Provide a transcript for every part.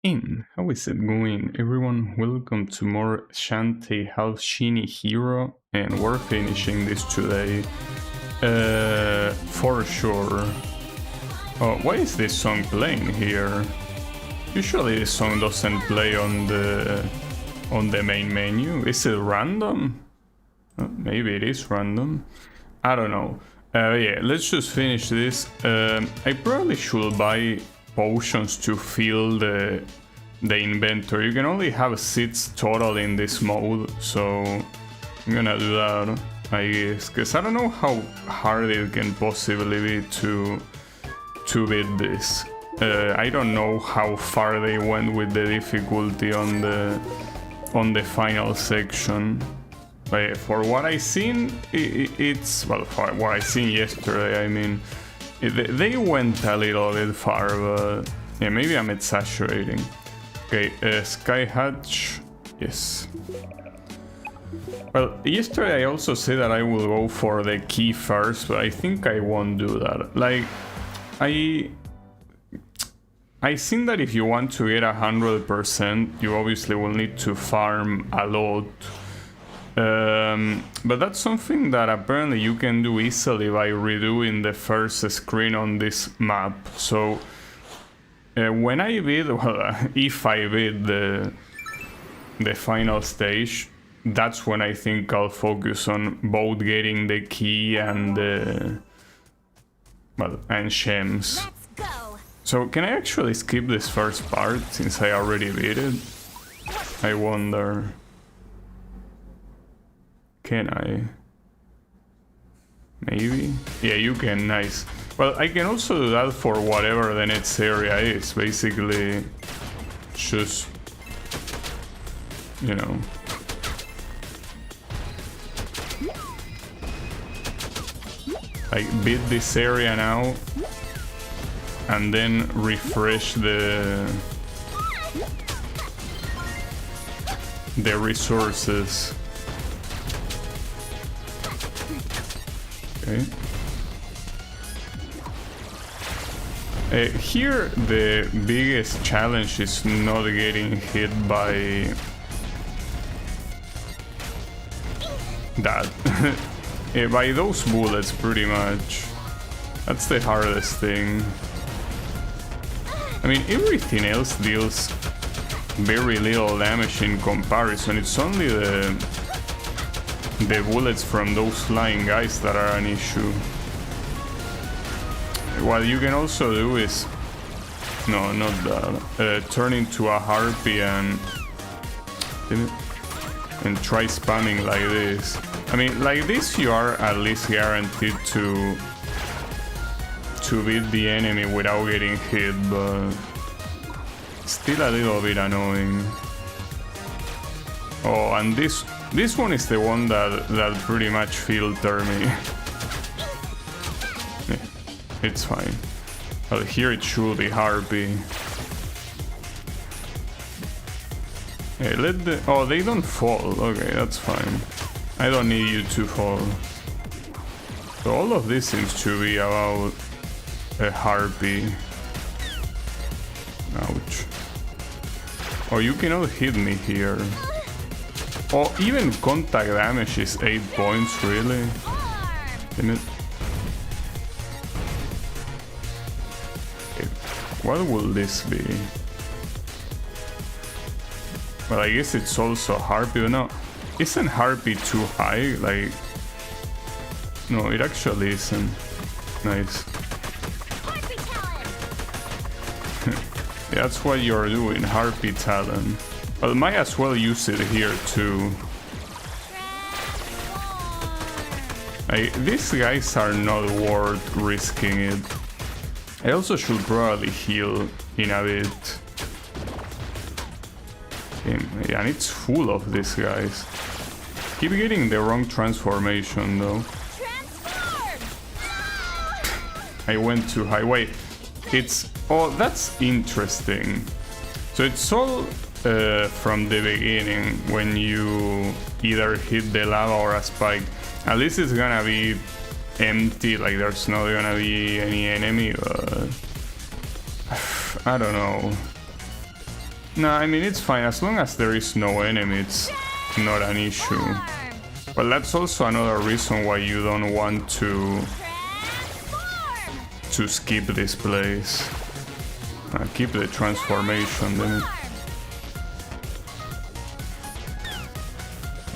How is it going? Everyone, welcome to more Shantae Half-Genie Hero, and we're finishing this today. For sure. Oh, why is this song playing here? Usually this song doesn't play on the main menu. Is it random? Maybe it is random. I don't know. Yeah, let's just finish this. I probably should buy potions to fill the inventory. You can only have 6 total in this mode, so I'm gonna do that, I guess, because I don't know how hard it can possibly be to beat this. I don't know how far they went with the difficulty on the final section. But for what I seen, it's well, for what I seen yesterday, I mean, they went a little bit far, but yeah, maybe I'm exaggerating. Okay, Sky Hatch, yes. Well, yesterday I also said that I will go for the key first, but I think I won't do that. Like, I think that if you want to get 100%, you obviously will need to farm a lot. But that's something that apparently you can do easily by redoing the first screen on this map. So when I beat, well, if I beat the final stage, that's when I think I'll focus on both getting the key and and gems. So can I actually skip this first part since I already beat it? I wonder. Can I? Maybe? Yeah, you can, nice. Well, I can also do that for whatever the next area is. Basically, just, you know. Like, beat this area now, and then refresh the resources. Okay. Here the biggest challenge is not getting hit by that. By those bullets, pretty much. That's the hardest thing. I mean, everything else deals very little damage in comparison. It's only the bullets from those flying guys that are an issue. What you can also do is, no, not that, turn into a harpy and try spamming like this. I mean, like this you are at least guaranteed to beat the enemy without getting hit, but still a little bit annoying. Oh, and this one is the one that pretty much filtered me. Yeah, it's fine. Well, here it should be harpy. Hey, oh, they don't fall. Okay, that's fine. I don't need you to fall. So all of this seems to be about a harpy. Ouch. Oh, you cannot hit me here. Oh, even contact damage is 8 points, really? Damn it. Okay. What will this be? Well, I guess it's also harpy, but no. Isn't harpy too high? Like, no, it actually isn't. Nice. Yeah, that's what you're doing, harpy talent. Well, might as well use it here too. These guys are not worth risking it. I also should probably heal in a bit. Yeah, and it's full of these guys. Keep getting the wrong transformation though. I went too high. Wait, it's... Oh, that's interesting. So it's all from the beginning when you either hit the lava or a spike. At least it's gonna be empty, like there's not gonna be any enemy, but I don't know. No, I mean, it's fine. As long as there is no enemy, it's not an issue. But that's also another reason why you don't want to skip this place. Keep the transformation then.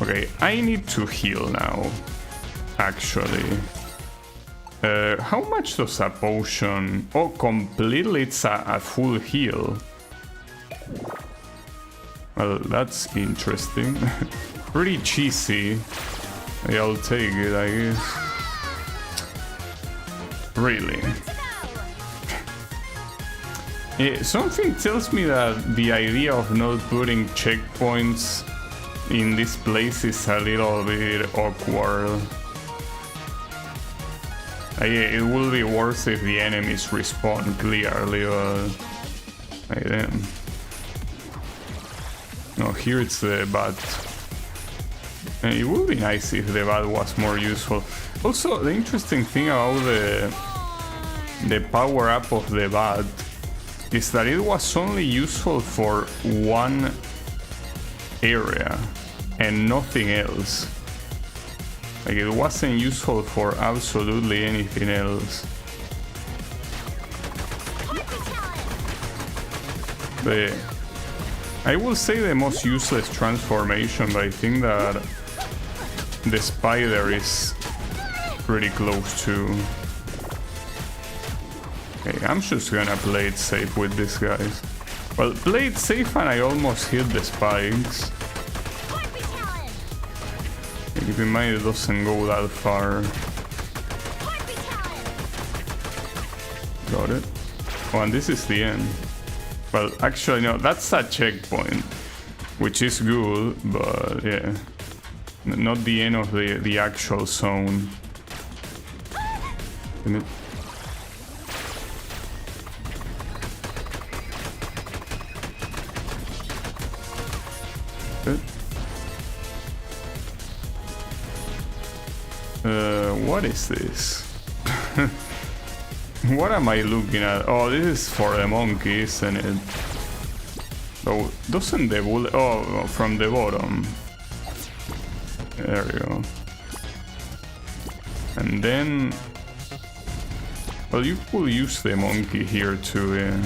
Okay, I need to heal now, actually. How much does a potion... Oh, completely it's a full heal. Well, that's interesting. Pretty cheesy. Yeah, I'll take it, I guess. Really? Something tells me that the idea of not putting checkpoints in this place is a little bit awkward. It will be worse if the enemies respawn clearly, but... damn. No, here it's the bat. It would be nice if the bat was more useful. Also, the interesting thing about the power-up of the bat is that it was only useful for one area and nothing else. Like, it wasn't useful for absolutely anything else. I will say the most useless transformation, but I think that the spider is pretty close to. Okay, I'm just gonna play it safe with these guys. Well, play it safe and I almost hit the spikes. Keep in mind it doesn't go that far. Got it. Oh, and this is the end. Well, actually, no, that's a checkpoint, which is good, but yeah, not the end of the actual zone. Damn it. What is this? What am I looking at? Oh, this is for the monkey, isn't it? Oh, doesn't the bullet... Oh, from the bottom. There we go. And then... Well, you could use the monkey here too, yeah.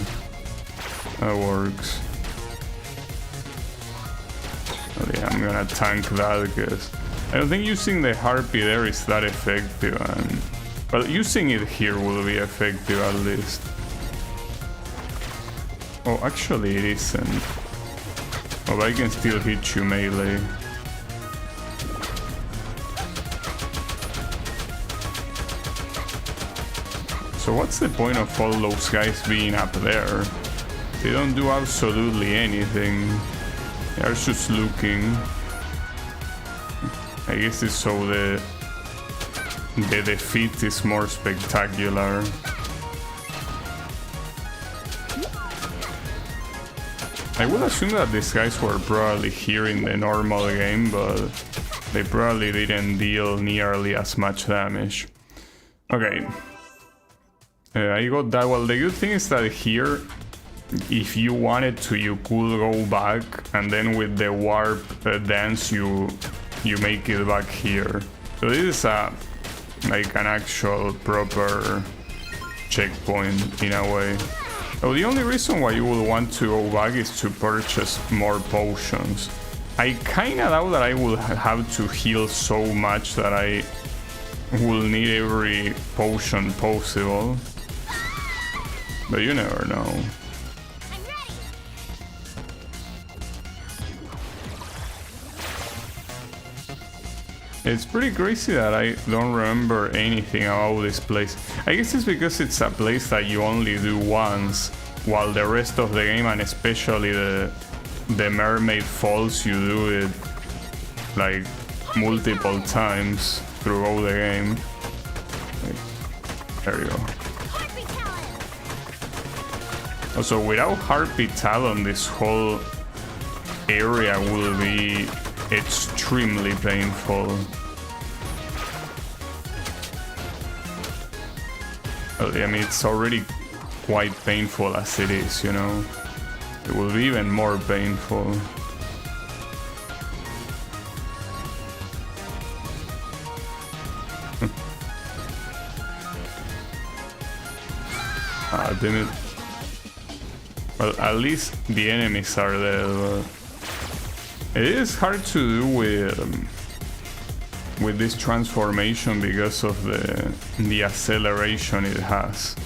That works. Oh yeah, I'm gonna tank that because... I don't think using the harpy there is that effective, and... Well, using it here will be effective at least. Oh, actually it isn't. Oh, but I can still hit you melee. So what's the point of all those guys being up there? They don't do absolutely anything. They're just looking. I guess it's so the defeat is more spectacular. I would assume that these guys were probably here in the normal game, but they probably didn't deal nearly as much damage. Okay. I got that. Well, the good thing is that here, if you wanted to, you could go back, and then with the warp dance, you make it back here. So this is like an actual proper checkpoint in a way. So the only reason why you would want to go back is to purchase more potions. I kinda doubt that I will have to heal so much that I will need every potion possible. But you never know. It's pretty crazy that I don't remember anything about this place. I guess it's because it's a place that you only do once, while the rest of the game, and especially the Mermaid Falls, you do it like multiple times throughout the game. There you go. Also, without Harpy Talon, this whole area will be extremely painful. Well, I mean, it's already quite painful as it is, you know. it will be even more painful. Ah, damn it. Well, at least the enemies are dead, but it is hard to do with this transformation because of the acceleration it has.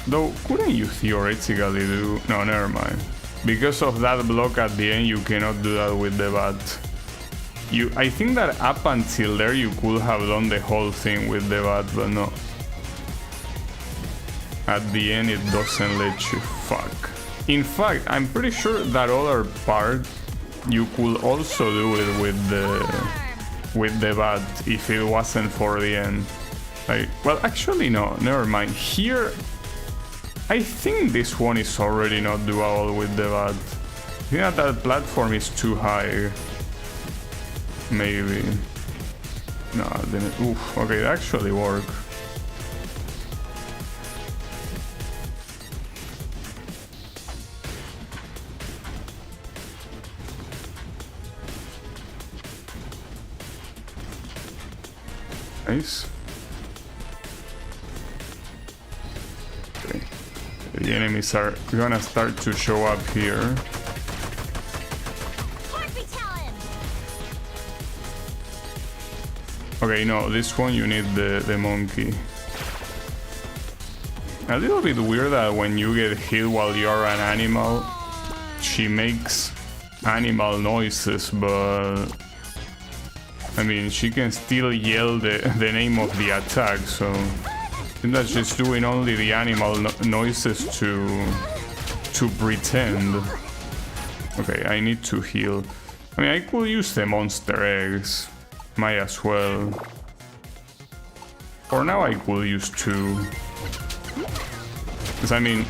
Though, couldn't you theoretically do... No, never mind. Because of that block at the end, you cannot do that with the bat. I think that up until there you could have done the whole thing with the bat, but no. At the end it doesn't let you. Fuck. In fact, I'm pretty sure that other part you could also do it with the bat if it wasn't for the end. Like, well, actually no, never mind. Here, I think this one is already not doable with the bat. I think that platform is too high. Maybe. No, then oof. Okay, it actually worked. Nice. Okay. The enemies are gonna start to show up here. Okay, no, this one you need the monkey. A little bit weird that when you get hit while you're an animal, she makes animal noises, but I mean, she can still yell the name of the attack, so I think that she's doing only the animal noises to pretend. Okay, I need to heal. I mean, I could use the monster eggs. Might as well. For now, I could use 2. Because I mean,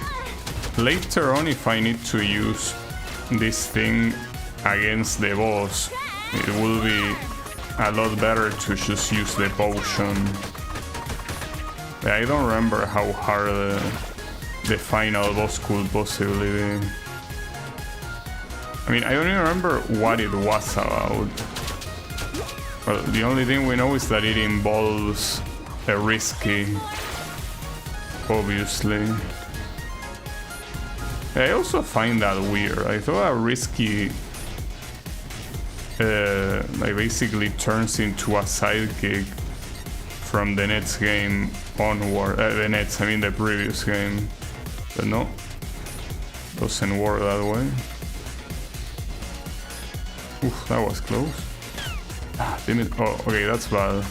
later on, if I need to use this thing against the boss, it will be a lot better to just use the potion. I don't remember how hard the final boss could possibly be. I mean, I don't even remember what it was about. Well, the only thing we know is that it involves a risky, obviously. I also find that weird. I thought a risky like basically turns into a sidekick from the next game onward. I mean the previous game. But no, doesn't work that way. Oof, that was close. Ah, damn it. Oh, okay, that's bad.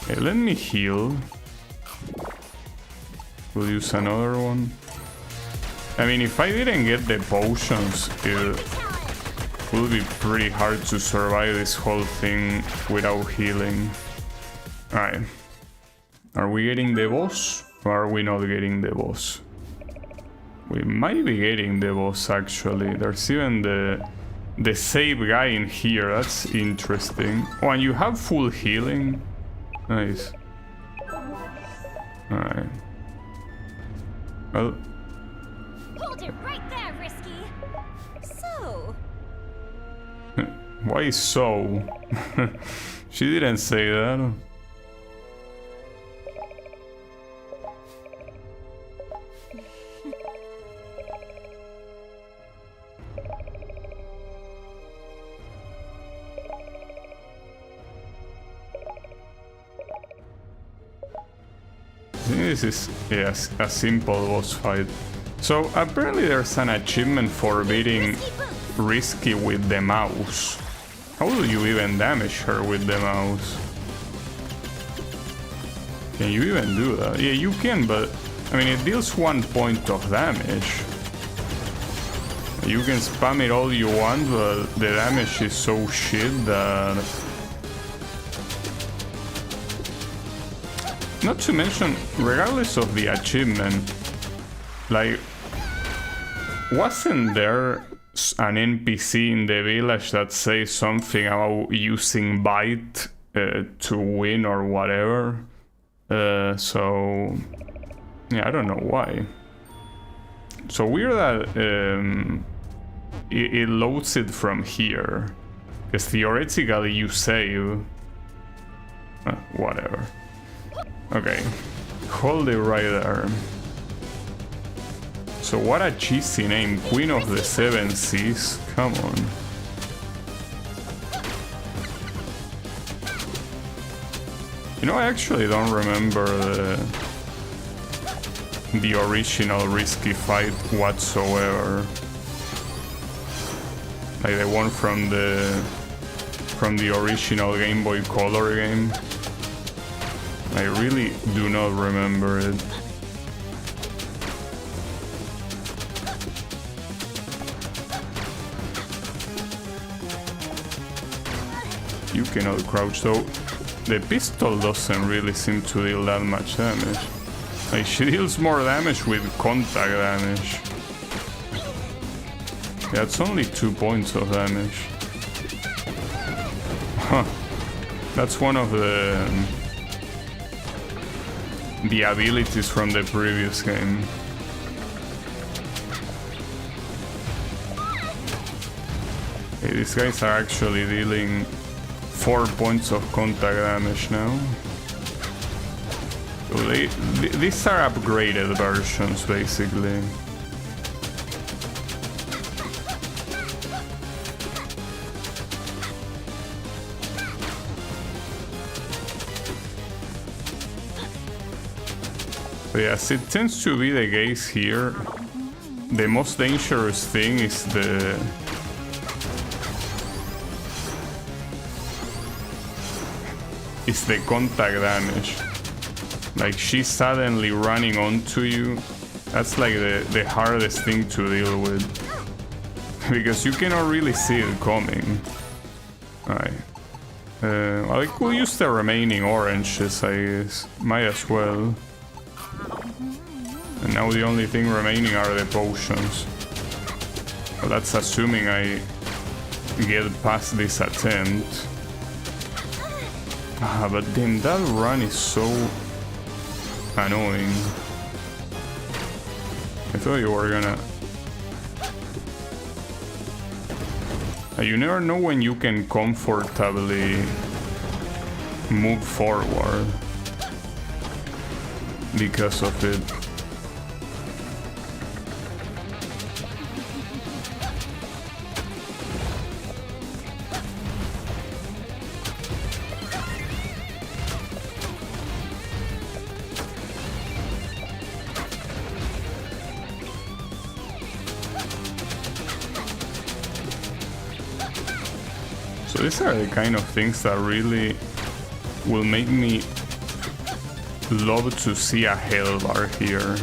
Okay, let me heal. We'll use another one. I mean, if I didn't get the potions, it will be pretty hard to survive this whole thing without healing. Alright. Are we getting the boss? Or are we not getting the boss? We might be getting the boss, actually. There's even the save guy in here. That's interesting. Oh, and you have full healing? Nice. Alright. Well... Hold it right there, Risky. So... Why so? She didn't say that. This is, yes, a simple boss fight. So apparently there's an achievement for beating Risky with the mouse. How will you even damage her with the mouse? Can you even do that? Yeah, you can, but I mean, it deals 1 point of damage. You can spam it all you want, but the damage is so shit that... Not to mention, regardless of the achievement, like, wasn't there an NPC in the village that says something about using bite to win or whatever? So yeah, I don't know why. So weird that it loads it from here, because theoretically you save. Whatever. Okay, hold it right there. So what a cheesy name, Queen of the Seven Seas. Come on. You know, I actually don't remember the original Risky Fight whatsoever. Like the one from the original Game Boy Color game. I really do not remember it. You cannot crouch though. The pistol doesn't really seem to deal that much damage. Like, she deals more damage with contact damage. Yeah, it's only 2 points of damage. Huh. That's one of the abilities from the previous game. Okay, these guys are actually dealing 4 points of contact damage now. So these are upgraded versions, basically. So yes, it tends to be the case here. The most dangerous thing is the contact damage. Like, she's suddenly running onto you. That's like the hardest thing to deal with. Because you cannot really see it coming. Alright. Well, I could use the remaining oranges, I guess. Might as well. And now the only thing remaining are the potions. Well, that's assuming I get past this attempt. Ah, but damn, that run is so annoying. I thought you were gonna... You never know when you can comfortably move forward because of it. So these are the kind of things that really will make me love to see a health bar here.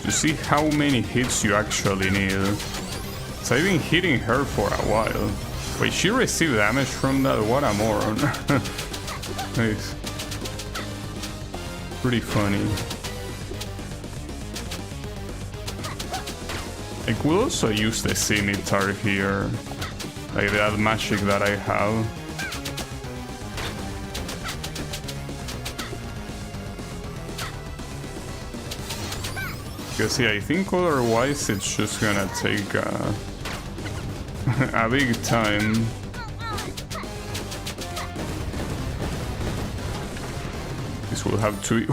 To see how many hits you actually need. So I've been hitting her for a while. Wait, she received damage from that? What a moron. Nice. Pretty funny. I could also use the scimitar here. Like that magic that I have. Because yeah, I think otherwise it's just gonna take a big time. This will have to...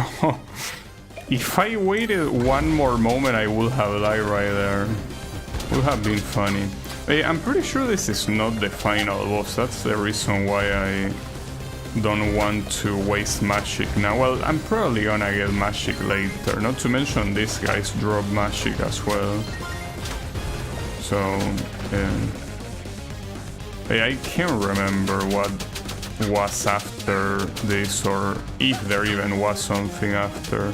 If I waited one more moment, I would have died right there. Would have been funny. I'm pretty sure this is not the final boss. That's the reason why I don't want to waste magic now. Well, I'm probably gonna get magic later. Not to mention these guys drop magic as well. So, I can't remember what was after this, or if there even was something after.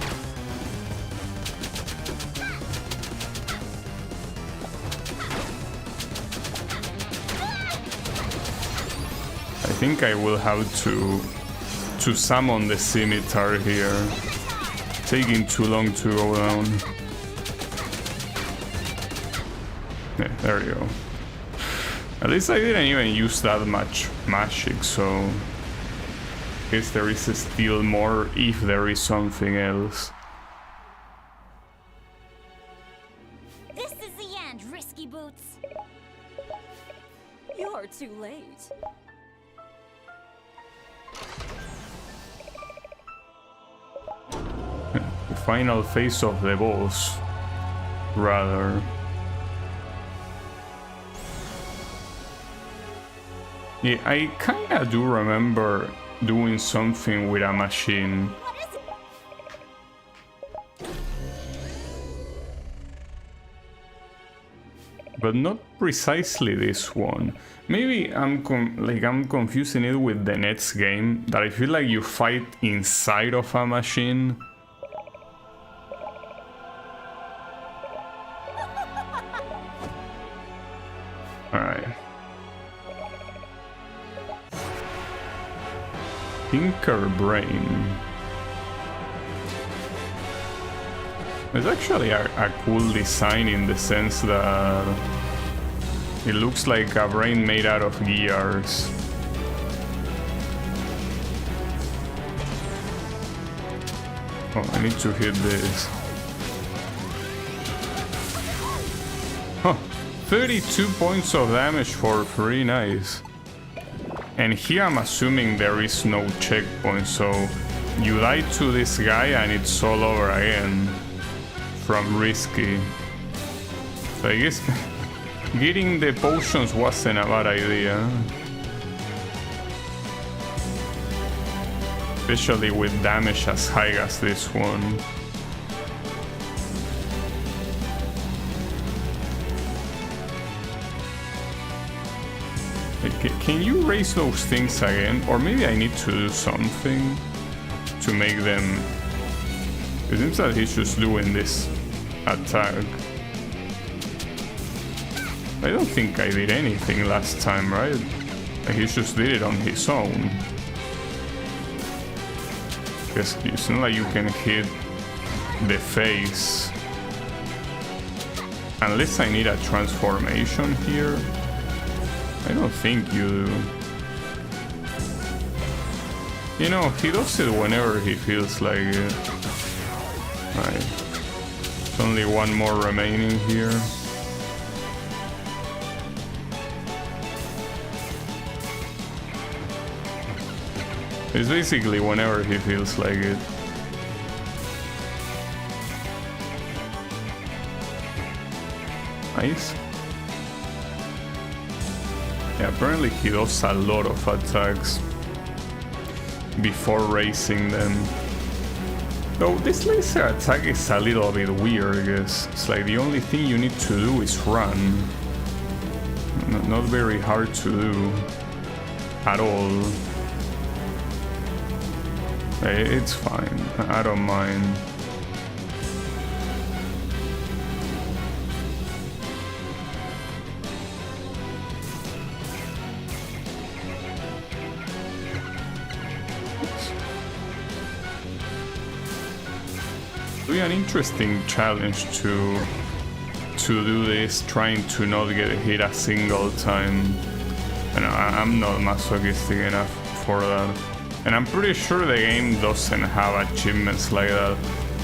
I think I will have to summon the scimitar here. Taking too long to go down. Yeah, there you go. At least I didn't even use that much magic, so Guess there is still more if there is something else. This is the end, Risky Boots. You're too late. The final phase of the boss, rather. Yeah, I kinda do remember doing something with a machine. What is it? But not precisely this one. Maybe I'm confusing it with the next game, that I feel like you fight inside of a machine. Alright. Tinker Brain. It's actually a cool design in the sense that it looks like a brain made out of gears. Oh, I need to hit this. Huh, 32 points of damage for free, nice. And here I'm assuming there is no checkpoint, so you die to this guy and it's all over again. From Risky. So I guess getting the potions wasn't a bad idea. Especially with damage as high as this one. Can you raise those things again? Or maybe I need to do something to make them... It seems that he's just doing this attack. I don't think I did anything last time, right? He just did it on his own. Because it's not like you can hit the face. Unless I need a transformation here. I don't think you do. You know, he does it whenever he feels like it. Right. There's only one more remaining here. It's basically whenever he feels like it. Nice. Yeah, apparently he does a lot of attacks before raising them. Though this laser attack is a little bit weird, I guess. It's like the only thing you need to do is run. Not very hard to do at all. It's fine, I don't mind. Doing an interesting challenge to do this, trying to not get hit a single time. And I'm not masochistic enough for that. And I'm pretty sure the game doesn't have achievements like that.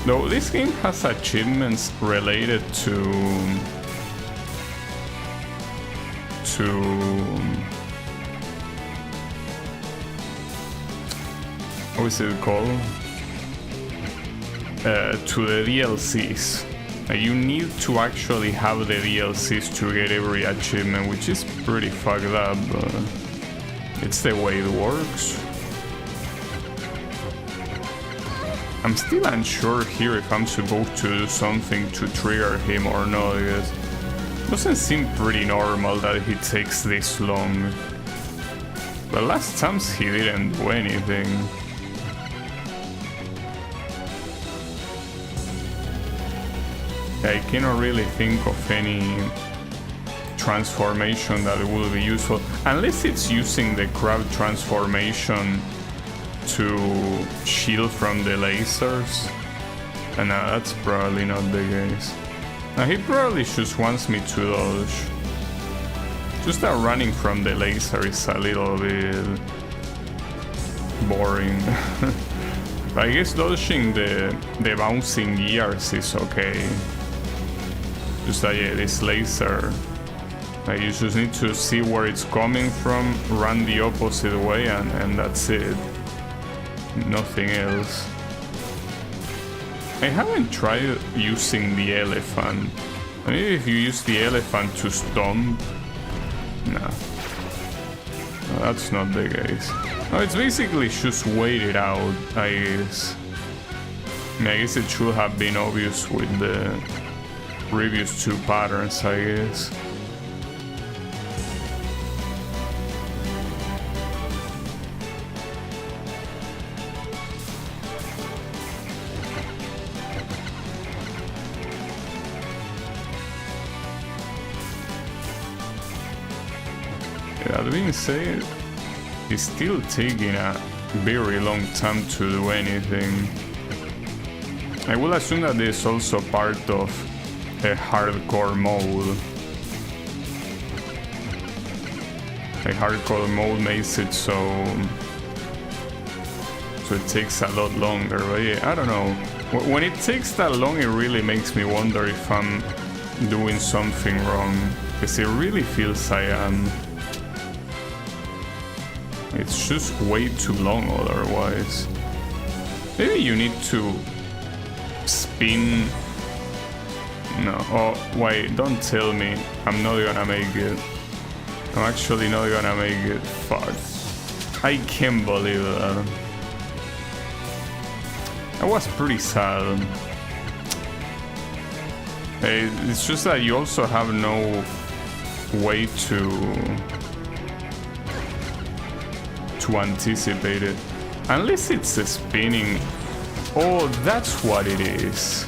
Though this game has achievements related to what is it called? To the DLCs. You need to actually have the DLCs to get every achievement, which is pretty fucked up, but it's the way it works. I'm still unsure here if I'm supposed to do something to trigger him or not, because it doesn't seem pretty normal that he takes this long. The last times he didn't do anything. I cannot really think of any transformation that will be useful, unless it's using the crab transformation to shield from the lasers, and that's probably not the case. Now he probably just wants me to dodge. Just that running from the laser is a little bit boring. I guess dodging the bouncing gears is okay. Just that, yeah, this laser, like, you just need to see where it's coming from, run the opposite way, and that's it. Nothing else. I haven't tried using the elephant. Maybe if you use the elephant to stomp. Nah. No, that's not the case. No, it's basically just wait it out, I guess. I mean, I guess it should have been obvious with the previous two patterns, I guess. That being said, it's still taking a very long time to do anything. I will assume that this is also part of a hardcore mode. A hardcore mode makes it so it takes a lot longer, but yeah, I don't know. When it takes that long, it really makes me wonder if I'm doing something wrong, because it really feels I am. It's just way too long otherwise. Maybe you need to spin. No, oh wait, don't tell me I'm not gonna make it. I'm actually not gonna make it. Fuck. I can't believe that. I was pretty sad. It's just that you also have no way to anticipate it. Unless it's a spinning. Oh, that's what it is.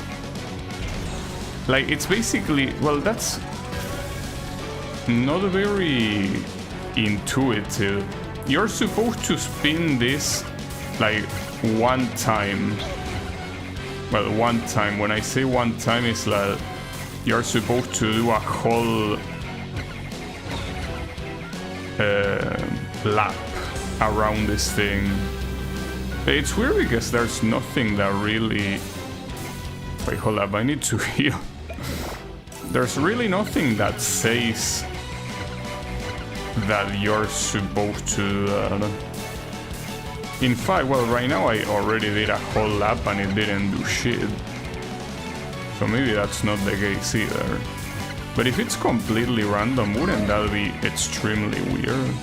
Like, it's basically, well, that's not very intuitive. You're supposed to spin this like one time. Well, one time. When I say one time, it's like you're supposed to do a whole lap around this thing. It's weird because there's nothing that really... Wait, hold up, I need to heal. There's really nothing that says that you're supposed to do that. In fact, well, right now I already did a whole lap and it didn't do shit. So maybe that's not the case either. But if it's completely random, wouldn't that be extremely weird?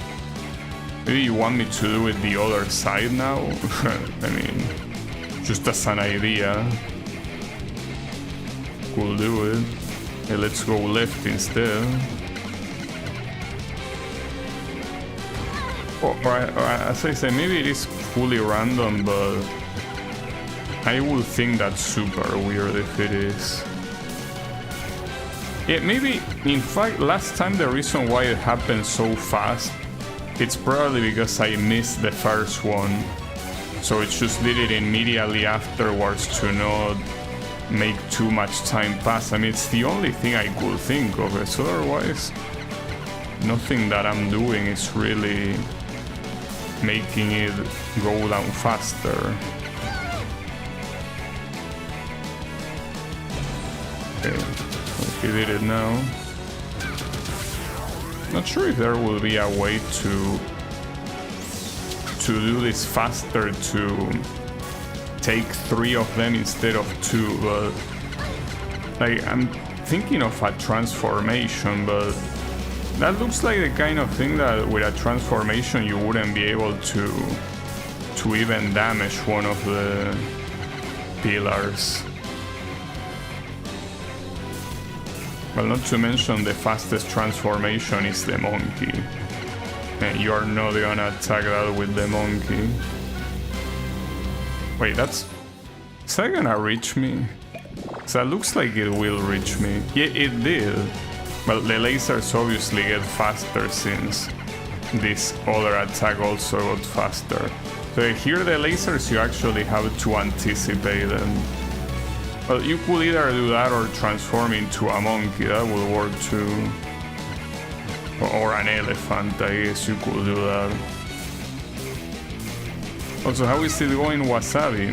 Maybe you want me to do it the other side now? I mean, just as an idea. Could do it. Hey, let's go left instead. Or as I say, maybe it is fully random, but I would think that's super weird if it is. Yeah, maybe, in fact, last time the reason why it happened so fast, it's probably because I missed the first one. So it just did it immediately afterwards to not make too much time pass. I mean, it's the only thing I could think of it. So otherwise, nothing that I'm doing is really making it go down faster. Okay, he did it now. Not sure if there will be a way to do this faster, to take 3 of them instead of 2, but like, I'm thinking of a transformation, but that looks like the kind of thing that with a transformation you wouldn't be able to even damage one of the pillars. Well, not to mention the fastest transformation is the monkey. And you are not gonna attack that with the monkey. Wait, is that gonna reach me? So it looks like it will reach me. Yeah, it did. Well, the lasers obviously get faster since this other attack also got faster. So here the lasers, you actually have to anticipate them. Well, you could either do that or transform into a monkey, that would work too. Or an elephant, I guess you could do that. Also, how is it going, Wasabi?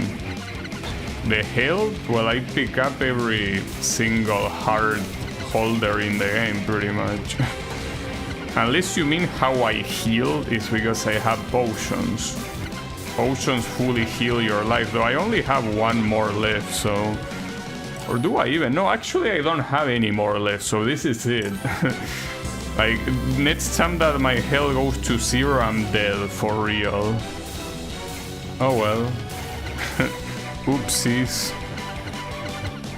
The health? Well, I pick up every single heart holder in the game, pretty much. Unless you mean how I heal, is because I have potions. Potions fully heal your life, though I only have one more left, so... Or do I even? No, actually I don't have any more left, so this is it. Like, next time that my health goes to 0, I'm dead, for real. Oh well. Oopsies.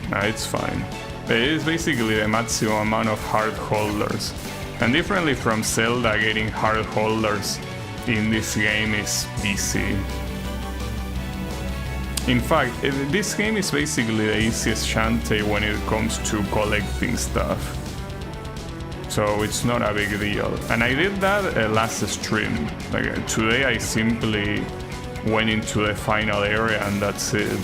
Nah, it's fine. It is basically the maximum amount of heart holders. And differently from Zelda, getting heart holders in this game is easy. In fact, this game is basically the easiest Shantae when it comes to collecting stuff. So it's not a big deal. And I did that last stream. Like, today I simply went into the final area and that's it.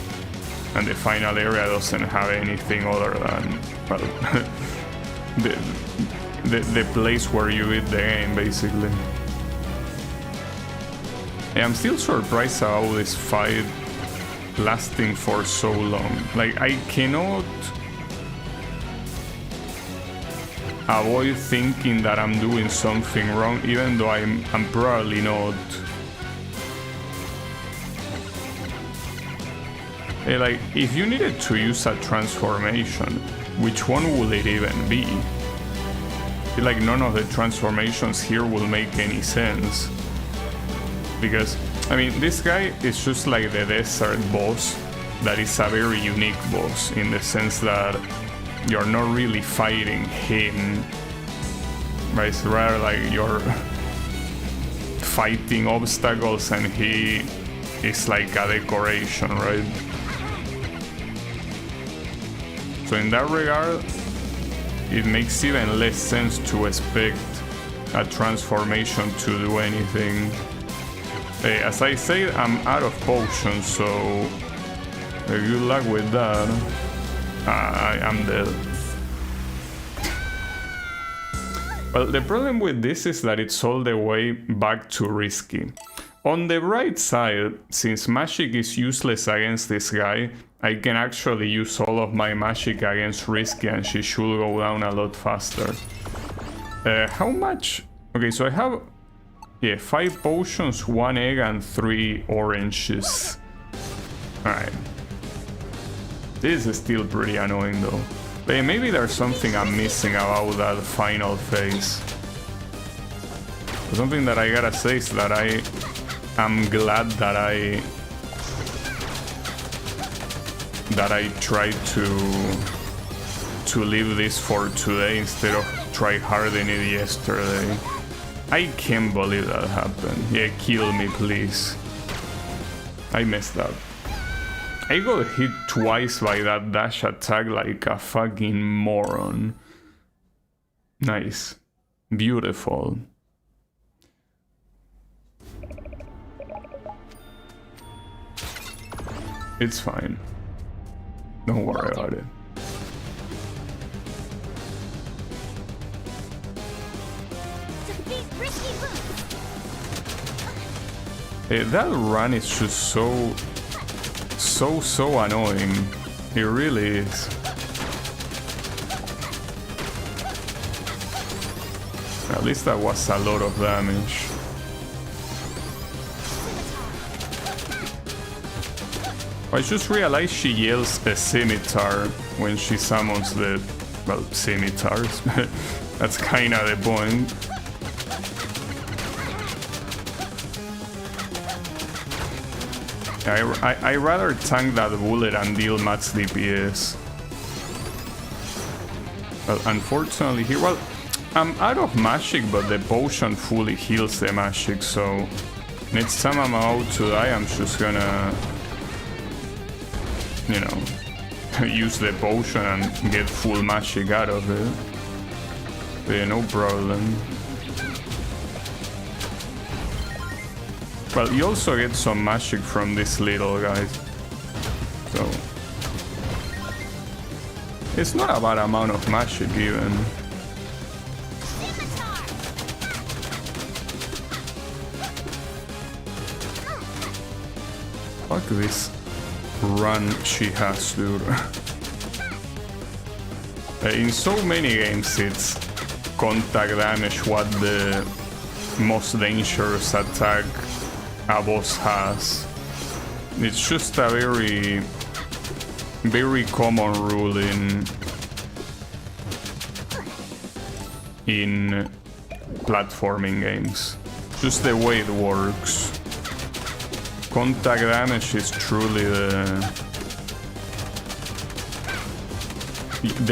And the final area doesn't have anything other than, well, the place where you beat the game, basically. I'm still surprised about this fight lasting for so long. Like, I cannot avoid thinking that I'm doing something wrong, even though I'm probably not. Like, if you needed to use a transformation, which one would it even be? Like, none of the transformations here will make any sense. Because, I mean, this guy is just like the desert boss that is a very unique boss, in the sense that you're not really fighting him, but it's rather like you're fighting obstacles and he is like a decoration, right? So in that regard, it makes even less sense to expect a transformation to do anything. As I said, I'm out of potions, so good luck with that. I'm dead. Well, the problem with this is that it's all the way back to risky. On the bright side, since magic is useless against this guy, I can actually use all of my magic against Risky and she should go down a lot faster. How much? Okay, so I have 5 potions, 1 egg and 3 oranges. Alright. This is still pretty annoying though. But maybe there's something I'm missing about that final phase. Something that I gotta say is that I am glad that I tried to leave this for today instead of try harding it yesterday. I can't believe that happened. Yeah, kill me please. I messed up. I got hit twice by that dash attack like a fucking moron. Nice. Beautiful. It's fine. Don't worry about it. That run is just so annoying. It really is. At least that was a lot of damage. I just realized she yells a scimitar when she summons the, well, scimitars. That's kinda the point. I rather tank that bullet and deal max DPS. Well, unfortunately here, well, I'm out of magic, but the potion fully heals the magic, so next time I'm about to die, I'm just gonna, you know, use the potion and get full magic out of it. Yeah, no problem. Well, you also get some magic from this little guy, so it's not a bad amount of magic even. Fuck this run she has, dude. In so many games it's contact damage what the most dangerous attack a boss has. It's just a very common rule in platforming games. Just the way it works. Contact damage is truly the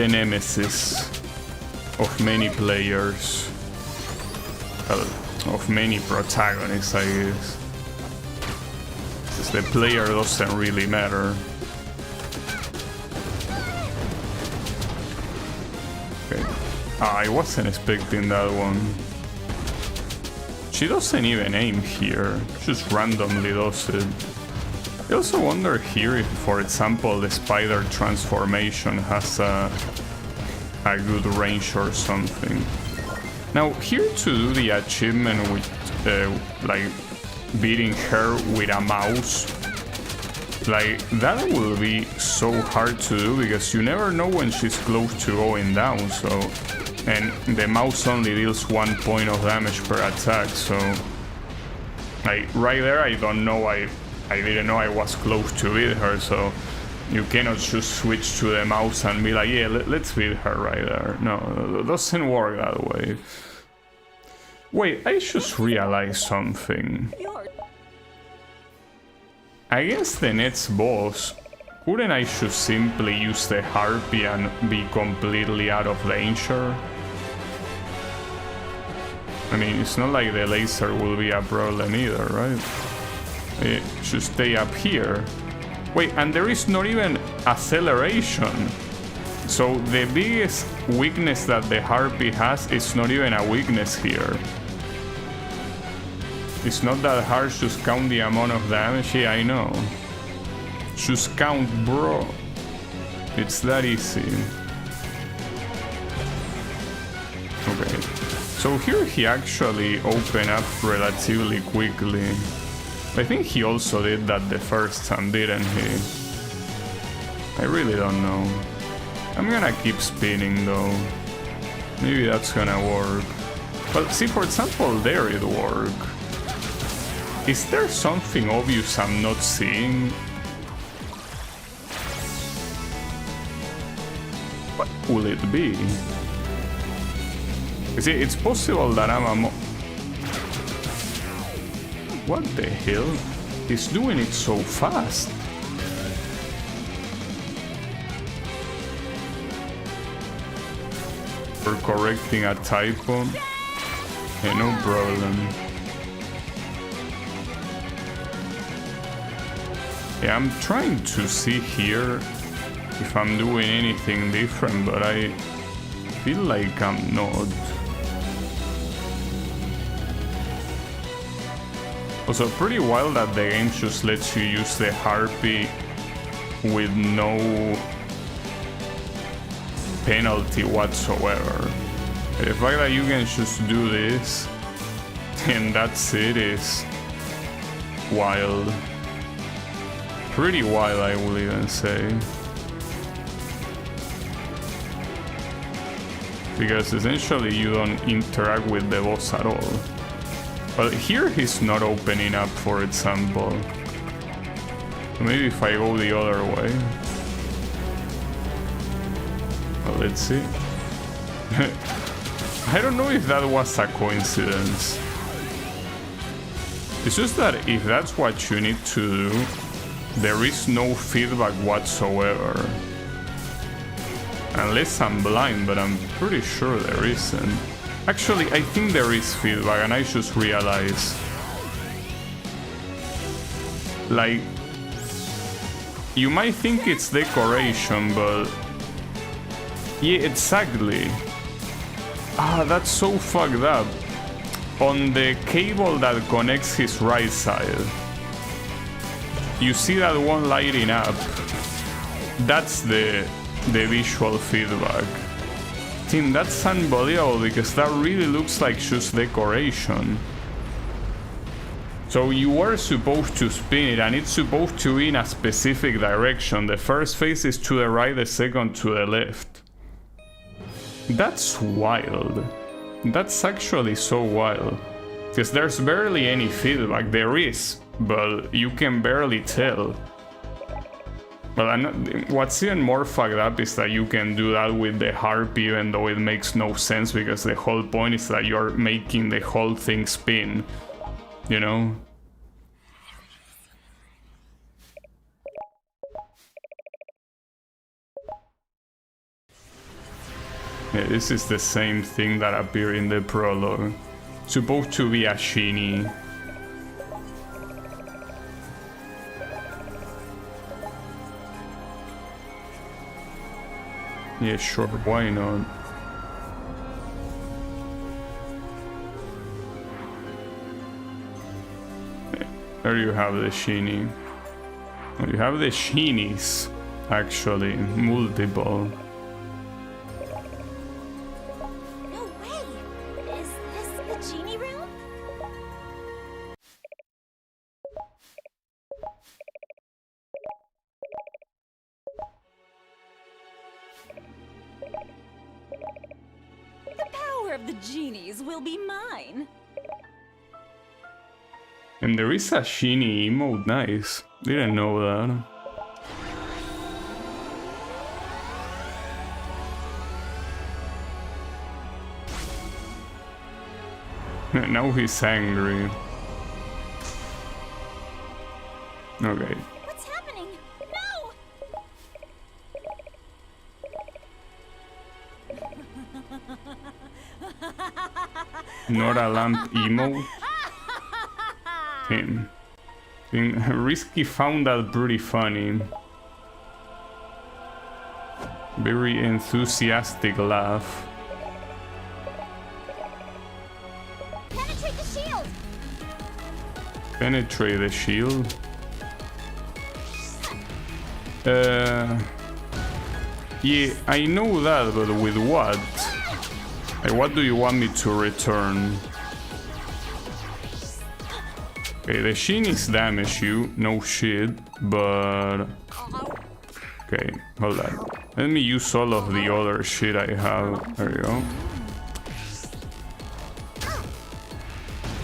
nemesis of many players. Well, of many protagonists, I guess. Because the player doesn't really matter. Okay. I wasn't expecting that one. She doesn't even aim here, just randomly does it. I also wonder here if, for example, the spider transformation has a good range or something. Now, here to do the achievement with, like, beating her with a mouse, like, that will be so hard to do because you never know when she's close to going down, so... And the mouse only deals 1 point of damage per attack, so... Like, right there, I don't know, I didn't know I was close to beat her, so... You cannot just switch to the mouse and be like, yeah, let's beat her right there. No, it doesn't work that way. Wait, I just realized something. Against the next boss, couldn't I just simply use the harpy and be completely out of danger? I mean, it's not like the laser will be a problem either, right? It should stay up here. Wait, and there is not even acceleration. So the biggest weakness that the harpy has is not even a weakness here. It's not that hard, just count the amount of damage. Yeah, I know. Just count, bro. It's that easy. Okay. So here he actually opened up relatively quickly. I think he also did that the first time, didn't he? I really don't know. I'm gonna keep spinning though. Maybe that's gonna work. But see, for example, there it worked. Is there something obvious I'm not seeing? What will it be? You see, it's possible that I'm a What the hell? He's doing it so fast. For correcting a typo. Yeah, no problem. Yeah, I'm trying to see here if I'm doing anything different, but I feel like I'm not. Also, pretty wild that the game just lets you use the harpy with no penalty whatsoever. The fact that you can just do this and that's it is wild. Pretty wild, I will even say. Because essentially you don't interact with the boss at all. But here he's not opening up, for example. Maybe if I go the other way. Well, let's see. I don't know if that was a coincidence. It's just that if that's what you need to do, there is no feedback whatsoever. Unless I'm blind, but I'm pretty sure there isn't. Actually, I think there is feedback, and I just realized. Like, you might think it's decoration, but... Yeah, exactly. Ah, that's so fucked up. On the cable that connects his right side, you see that one lighting up. That's the visual feedback. Team, that's unbelievable because that really looks like just decoration. So you are supposed to spin it, and it's supposed to be in a specific direction. The first phase is to the right, the second to the left. That's wild. That's actually so wild. Because there's barely any feedback. There is, but you can barely tell. But what's even more fucked up is that you can do that with the harp, even though it makes no sense, because the whole point is that you're making the whole thing spin, you know? Yeah, this is the same thing that appeared in the prologue. Supposed to be a genie. Yeah, sure, why not? Yeah, there you have the genie. You have the genies, actually, multiple. No way! Is this the genie room? The power of the genies will be mine. And there is a genie emote, nice. Didn't know that. Now he's angry. Okay. What's happening? No! Not a lamp emote. Him. Risky found that pretty funny. Very enthusiastic laugh. Penetrate the shield! Penetrate the shield. Yeah, I know that, but with what? Like, what do you want me to return? Okay, the genies damage you, no shit, but... Okay, hold on. Let me use all of the other shit I have. There you go.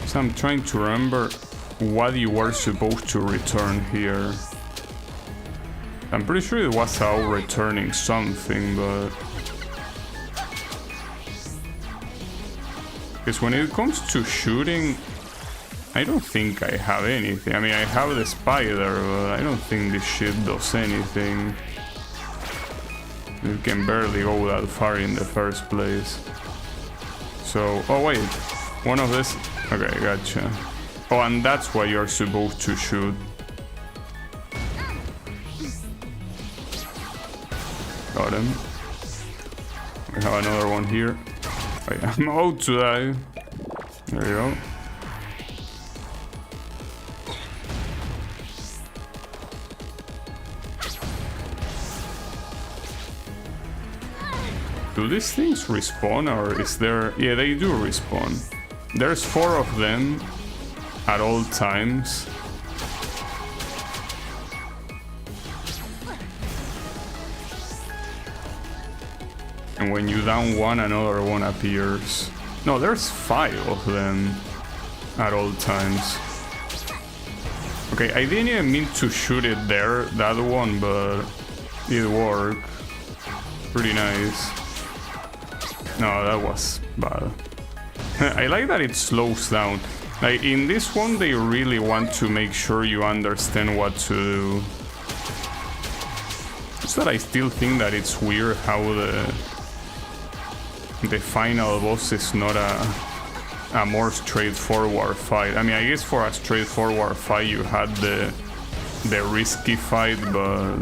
So I'm trying to remember what you were supposed to return here. I'm pretty sure it was out returning something, but... Because when it comes to shooting, I don't think I have anything. I mean, I have the spider, but I don't think this shit does anything. It can barely go that far in the first place. So, oh wait, one of this... Okay, gotcha. Oh, and that's why you're supposed to shoot. Got him. We have another one here. Wait, I'm about to die. There you go. Do these things respawn, or is there... Yeah, they do respawn. There's 4 of them at all times. And when you down one, another one appears. No, there's 5 of them at all times. Okay, I didn't even mean to shoot it there, that one, but it worked. Pretty nice. No, that was bad. I like that it slows down. Like, in this one, they really want to make sure you understand what to do. Just that I still think that it's weird how the final boss is not a more straightforward fight. I mean, I guess for a straightforward fight you had the risky fight, but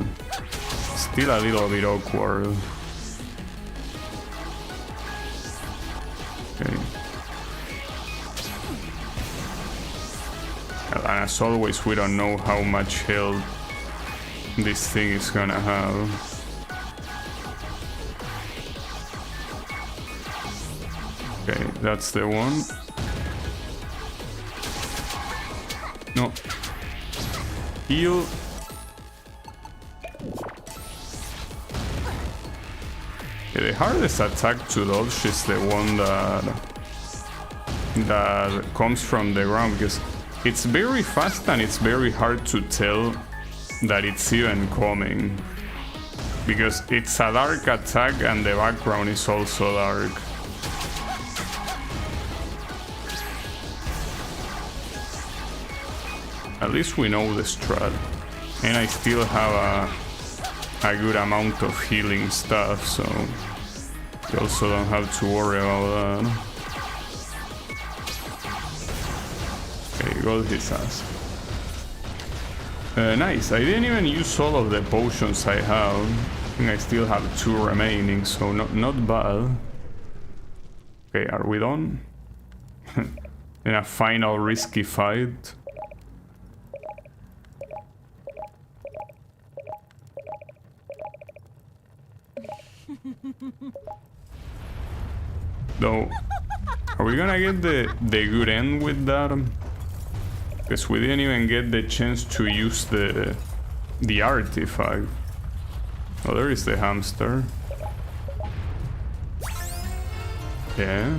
still a little bit awkward. Okay. And as always, we don't know how much health this thing is gonna have. Okay, that's the one. No. Heal. Yeah, the hardest attack to dodge is the one that comes from the ground, because it's very fast and it's very hard to tell that it's even coming, because it's a dark attack and the background is also dark. At least we know the strat, and I still have a good amount of healing stuff, so you also don't have to worry about that. Okay, got his ass. Nice, I didn't even use all of the potions I have. I think I still have 2 remaining, so not bad. Okay, are we done? In a final risky fight. Though, are we gonna get the good end with that? Because we didn't even get the chance to use the artifact. Oh, there is the hamster. Yeah.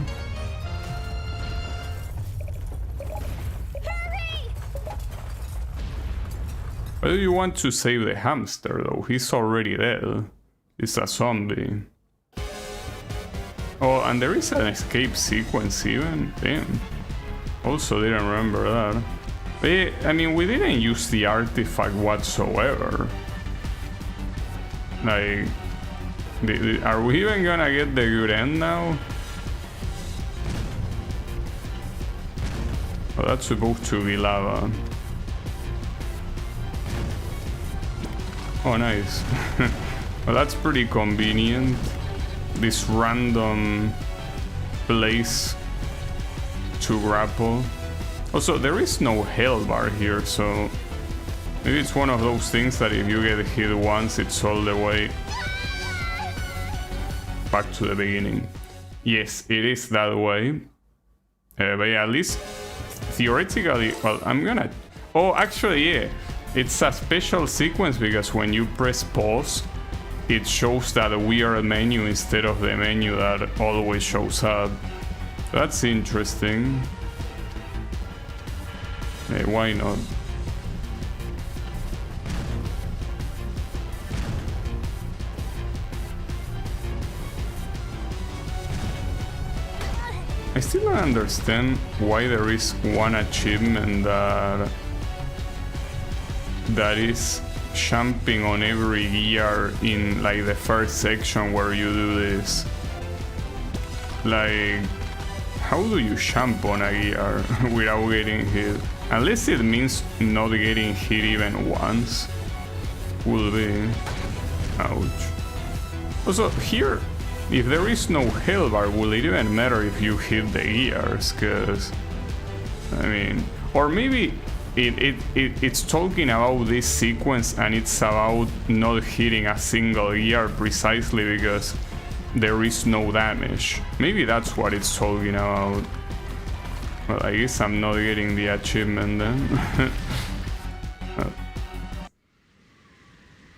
Why do you want to save the hamster though? He's already dead. He's a zombie. Oh, and there is an escape sequence even. Damn. Also didn't remember that. But yeah, I mean, we didn't use the artifact whatsoever. Like, are we even gonna get the good end now? Oh, that's supposed to be lava. Oh, nice. Well, that's pretty convenient. This random place to grapple. Also, there is no health bar here, so maybe it's one of those things that if you get hit once, it's all the way back to the beginning. Yes, it is that way. But yeah, at least theoretically, well, I'm gonna... Oh, actually, yeah. It's a special sequence because when you press pause, it shows that weird menu instead of the menu that always shows up. That's interesting. Hey, why not? I still don't understand why there is one achievement that is jumping on every gear in like the first section where you do this. Like, how do you jump on a gear without getting hit? Unless it means not getting hit even once. Will be. Ouch. Also, here, if there is no health bar, will it even matter if you hit the gears? Cause, I mean, or maybe it's talking about this sequence and it's about not hitting a single gear precisely because there is no damage. Maybe that's what it's talking about. Well, I guess I'm not getting the achievement then.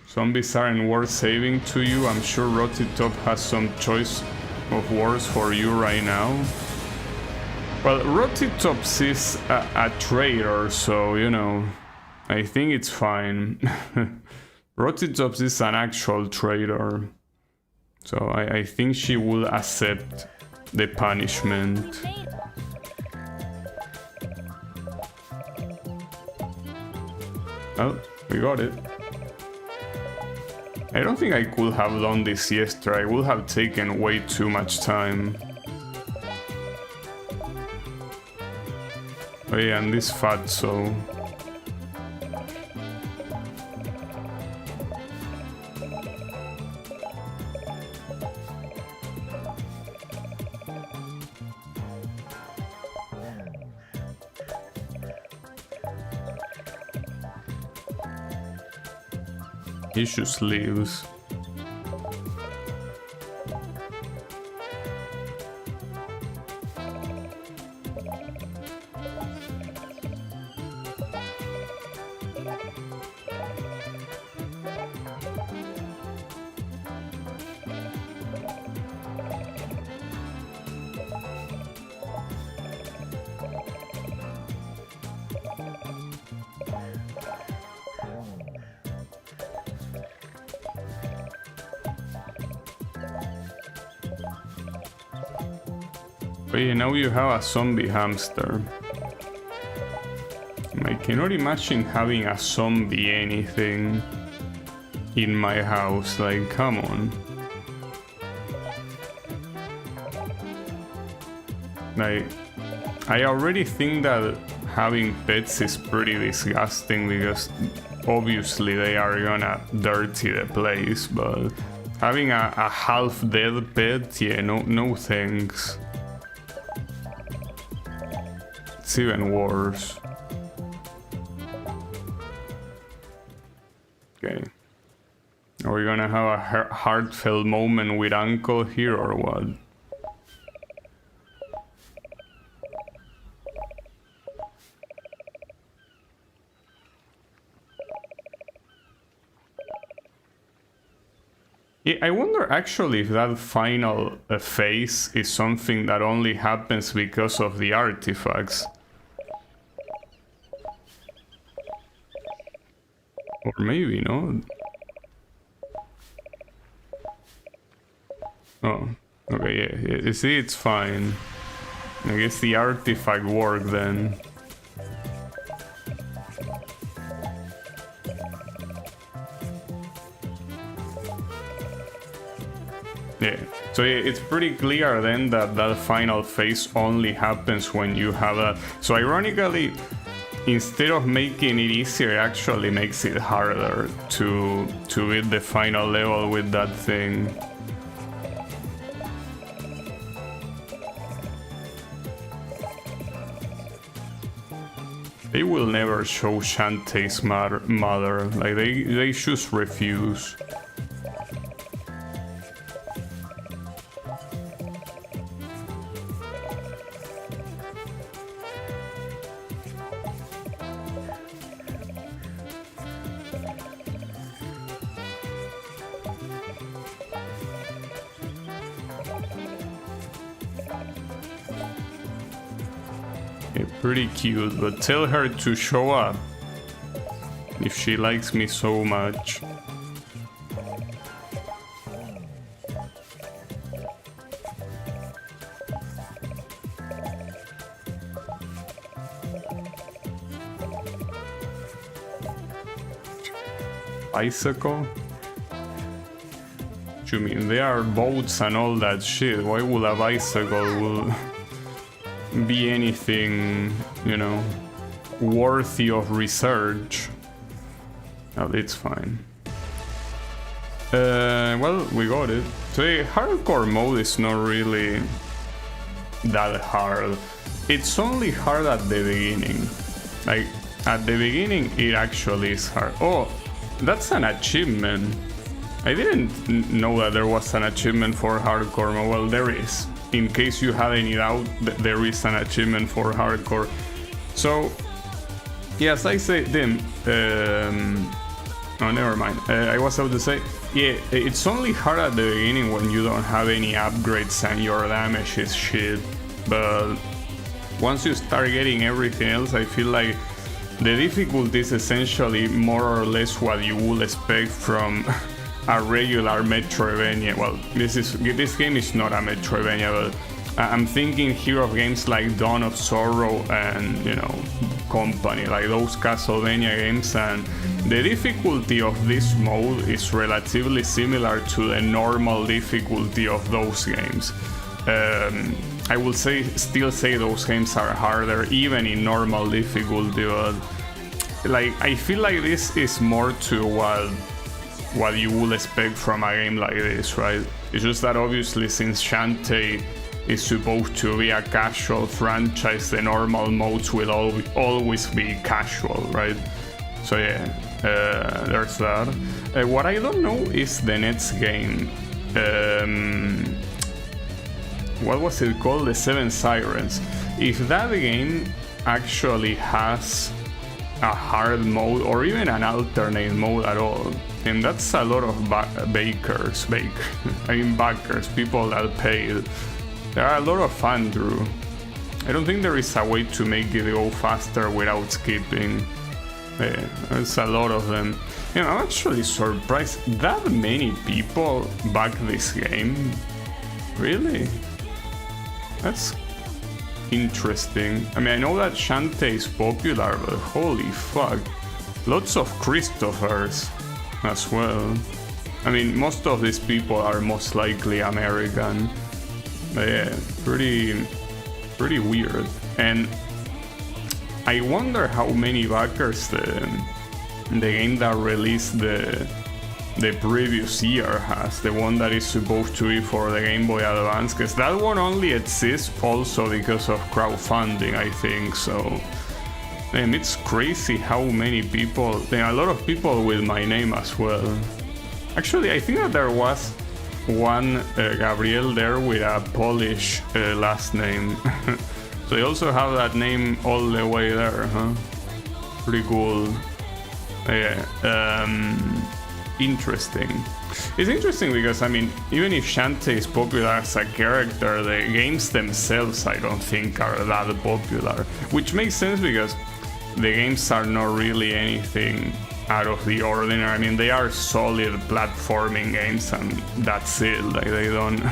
Zombies aren't worth saving to you. I'm sure Rotitop has some choice of words for you right now. Well, Rotitops is a traitor, so, you know, I think it's fine. Rotitops is an actual traitor. So I think she will accept the punishment. Oh, we got it. I don't think I could have done this yesterday. It would have taken way too much time. Oh yeah, and this fatso. He just leaves. But yeah, now you have a zombie hamster. I cannot imagine having a zombie anything in my house, like, come on. Like, I already think that having pets is pretty disgusting because obviously they are gonna dirty the place, but having a half-dead pet, yeah, no thanks. It's even worse. Okay. Are we gonna have a heartfelt moment with Uncle here or what? Yeah, I wonder actually if that final phase is something that only happens because of the artifacts. Or maybe not. Oh, okay, yeah, you see, it's fine. I guess the artifact worked then. Yeah, so yeah, it's pretty clear then that that final phase only happens when you have a... So ironically, instead of making it easier, it actually makes it harder to beat the final level with that thing. They will never show Shantae's mother, like they just refuse. Pretty cute, but tell her to show up if she likes me so much. Bicycle? You mean there are boats and all that shit? Why would a bicycle be anything, you know, worthy of research? Oh, it's fine. Well, we got it. So the hardcore mode is not really that hard. It's only hard at the beginning. Like, at the beginning, it actually is hard. Oh, that's an achievement. I didn't know that there was an achievement for hardcore mode. Well, there is. In case you had any doubt, there is an achievement for hardcore. So, yes, I say then. Oh, never mind. I was about to say, yeah, it's only hard at the beginning when you don't have any upgrades and your damage is shit. But once you start getting everything else, I feel like the difficulty is essentially more or less what you would expect from a regular Metroidvania. Well, this game is not a Metroidvania, but I'm thinking here of games like Dawn of Sorrow and, you know, company, like those Castlevania games, and the difficulty of this mode is relatively similar to the normal difficulty of those games. I will still say those games are harder even in normal difficulty, but like I feel like this is more to what you would expect from a game like this, right? It's just that obviously since Shantae is supposed to be a casual franchise, the normal modes will always be casual, right? So yeah, there's that. What I don't know is the next game. What was it called? The Seven Sirens. If that game actually has a hard mode or even an alternate mode at all, and that's a lot of backers, people that paid. There are a lot of fun, Drew. I don't think there is a way to make it go faster without skipping. Yeah, there's a lot of them. You know, I'm actually surprised that many people back this game. Really? That's interesting. I mean, I know that Shantae is popular, but holy fuck. Lots of Christophers as well. I mean, most of these people are most likely American. But yeah, pretty weird. And I wonder how many backers the game that released the previous year has, the one that is supposed to be for the Game Boy Advance, because that one only exists also because of crowdfunding, I think. So and it's crazy how many people, there are a lot of people with my name as well. Actually, I think that there was one Gabriel there with a Polish last name. So they also have that name all the way there, huh? Pretty cool. Yeah. Interesting. It's interesting because, I mean, even if Shantae is popular as a character, the games themselves I don't think are that popular. Which makes sense because the games are not really anything out of the ordinary. I mean, they are solid platforming games and that's it. Like, they don't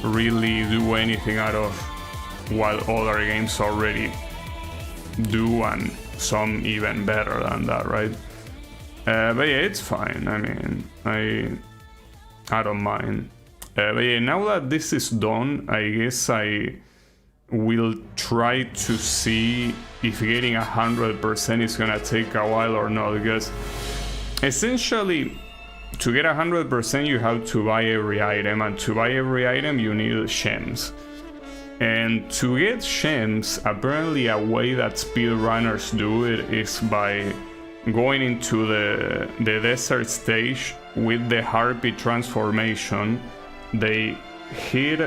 really do anything out of what other games already do, and some even better than that, right? But yeah, it's fine. I mean, I don't mind. But yeah, now that this is done, I guess I will try to see if getting 100% is gonna take a while or not, because essentially to get 100% you have to buy every item, and to buy every item you need gems. And to get gems, apparently a way that speedrunners do it is by going into the desert stage with the harpy transformation. They hit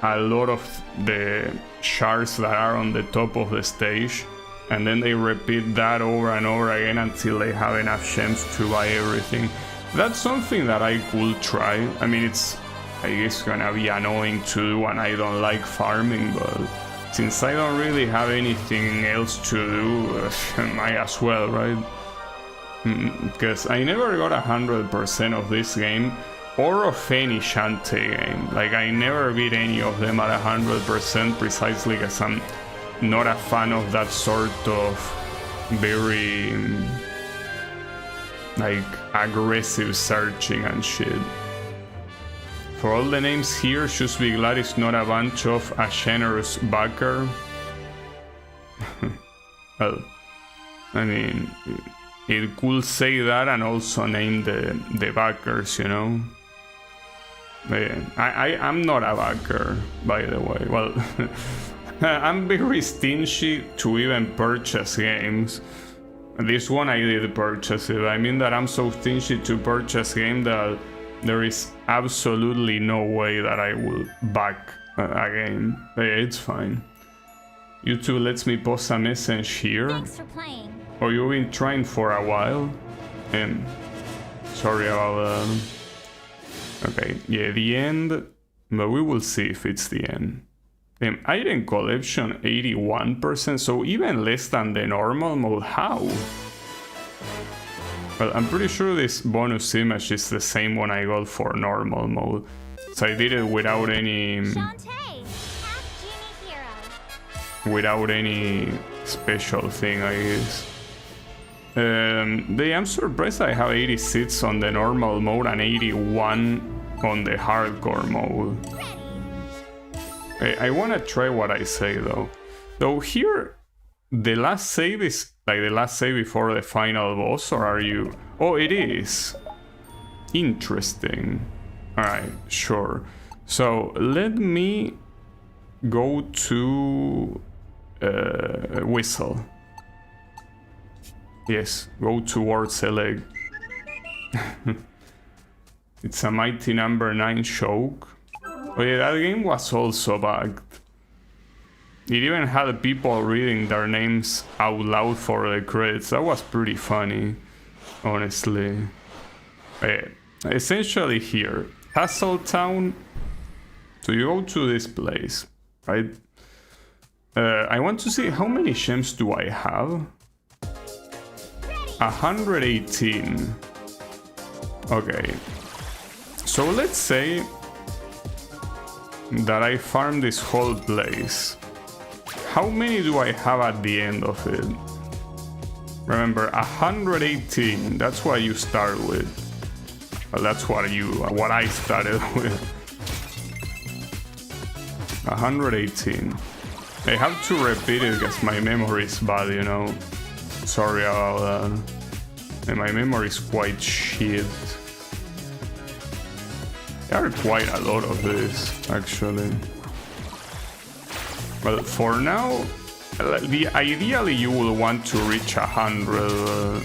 a lot of the shards that are on the top of the stage, and then they repeat that over and over again until they have enough gems to buy everything. That's something that I could try. I mean, it's, I guess, gonna be annoying to do, and I don't like farming, but since I don't really have anything else to do, might as well, right? Because I never got 100% of this game, or of any Shantae game. Like, I never beat any of them at 100% precisely because I'm not a fan of that sort of very like aggressive searching and shit. For all the names here, just be glad it's not a bunch of a generous backer. Well, I mean, it could say that and also name the backers, you know? Yeah, I'm not a backer, by the way. Well, I'm very stingy to even purchase games. This one I did purchase it. I mean that I'm so stingy to purchase game that there is absolutely no way that I will back a game. But yeah, it's fine. YouTube lets me post a message here. Thanks for playing. Oh, you've been trying for a while? And sorry about that. Okay, yeah, the end, but we will see if it's the end. Item collection 81%, so even less than the normal mode. How? Well, I'm pretty sure this bonus image is the same one I got for normal mode. So I did it without any... Shantae, Half-Genie hero. Without any special thing, I guess. I'm surprised I have 86 on the normal mode and 81 on the hardcore mode. I wanna try what I say though. Though here, the last save is like the last save before the final boss, or are you? Oh, it is. Interesting. Alright, sure. So let me go to Whistle. Yes, go towards select. It's a mighty number 9 choke. Oh yeah, that game was also bugged. It even had people reading their names out loud for the credits. That was pretty funny, honestly. Essentially here, Castletown. So you go to this place, right? I want to see how many gems do I have? 118. Okay. So let's say that I farm this whole place. how many do I have at the end of it? Remember, 118, that's what you start with. Well, that's what I started with. 118. I have to repeat it because my memory is bad, you know. Sorry about that. And my memory is quite shit. There are quite a lot of this, actually. Well, for now, ideally you will want to reach 100.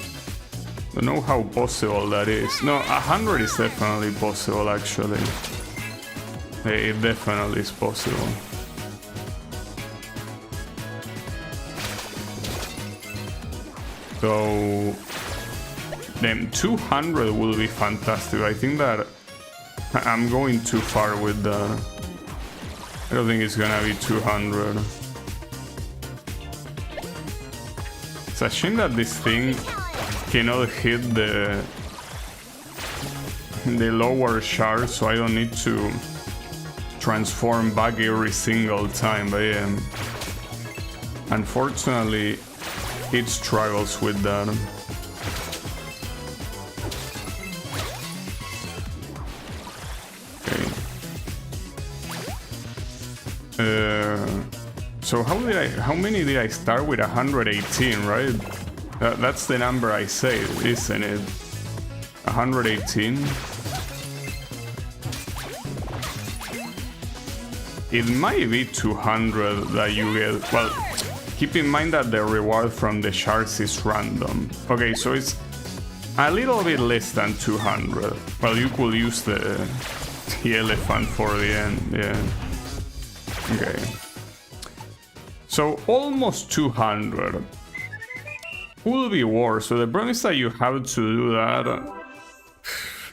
Don't know how possible that is. No, 100 is definitely possible, actually. It definitely is possible. So then 200 will be fantastic. I think that I'm going too far with the... I don't think it's gonna be 200. It's a shame that this thing cannot hit the lower shard, so I don't need to transform back every single time, but yeah, unfortunately it struggles with that. Okay. So how many did I start with? 118, right? That's the number I saved, isn't it? 118. It might be 200 that you get. Well, keep in mind that the reward from the shards is random. Okay, so it's a little bit less than 200. Well, you could use the elephant for the end, yeah. Okay. So almost 200. Will be worse. So the problem is that you have to do that,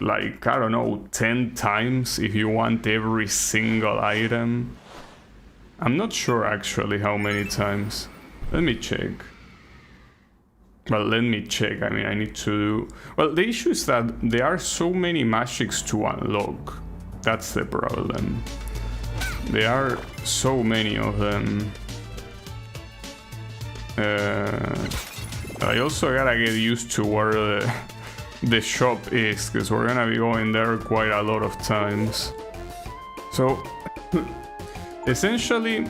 like, I don't know, 10 times if you want every single item. I'm not sure actually how many times. Let me check. Well, let me check. I mean, I need to... Well, the issue is that there are so many magics to unlock. That's the problem. There are so many of them. I also gotta get used to where the shop is, because we're gonna be going there quite a lot of times. So, essentially,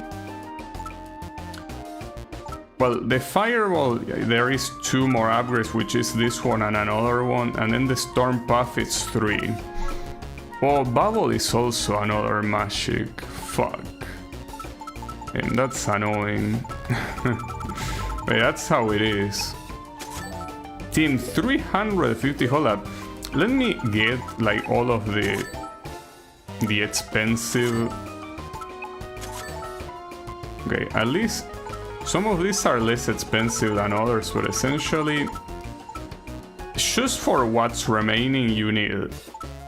well, the fireball, there is 2 more upgrades, which is this one and another one, and then the storm puff is 3. Oh, bubble is also another magic. Fuck. And that's annoying. But that's how it is. Team 350. Hold up. Let me get like all of the expensive. Okay, at least some of these are less expensive than others, but essentially, just for what's remaining, you need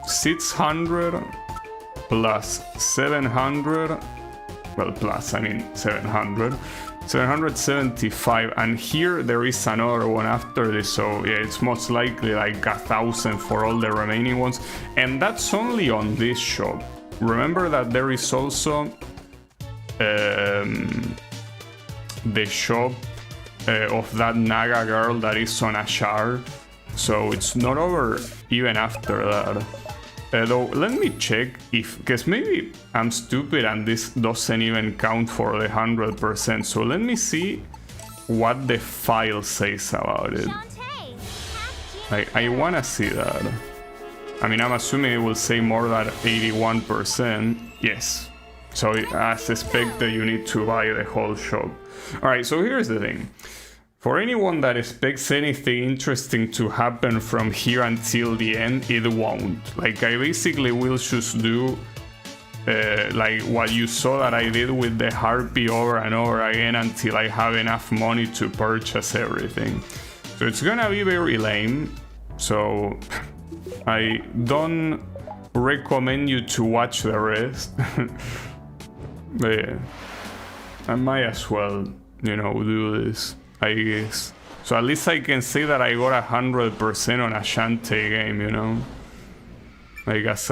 600 plus 700. Well, plus, I mean 700. 775, and here there is another one after this, so yeah, it's most likely like 1,000 for all the remaining ones, and that's only on this shop. Remember that there is also the shop of that Naga girl that is on a shard, so it's not over even after that. Though, let me check if, because maybe I'm stupid and this doesn't even count for the 100%. So let me see what the file says about it. Shantae, Like, I wanna see that. I mean, I'm assuming it will say more than 81%. Yes. So as expected, you need to buy the whole shop. Alright, so here's the thing. For anyone that expects anything interesting to happen from here until the end, it won't. Like, I basically will just do like what you saw that I did with the harpy over and over again until I have enough money to purchase everything. So it's gonna be very lame. So I don't recommend you to watch the rest. But yeah, I might as well, you know, do this, I guess. So at least I can say that I got 100% on a Shantae game, you know? Like as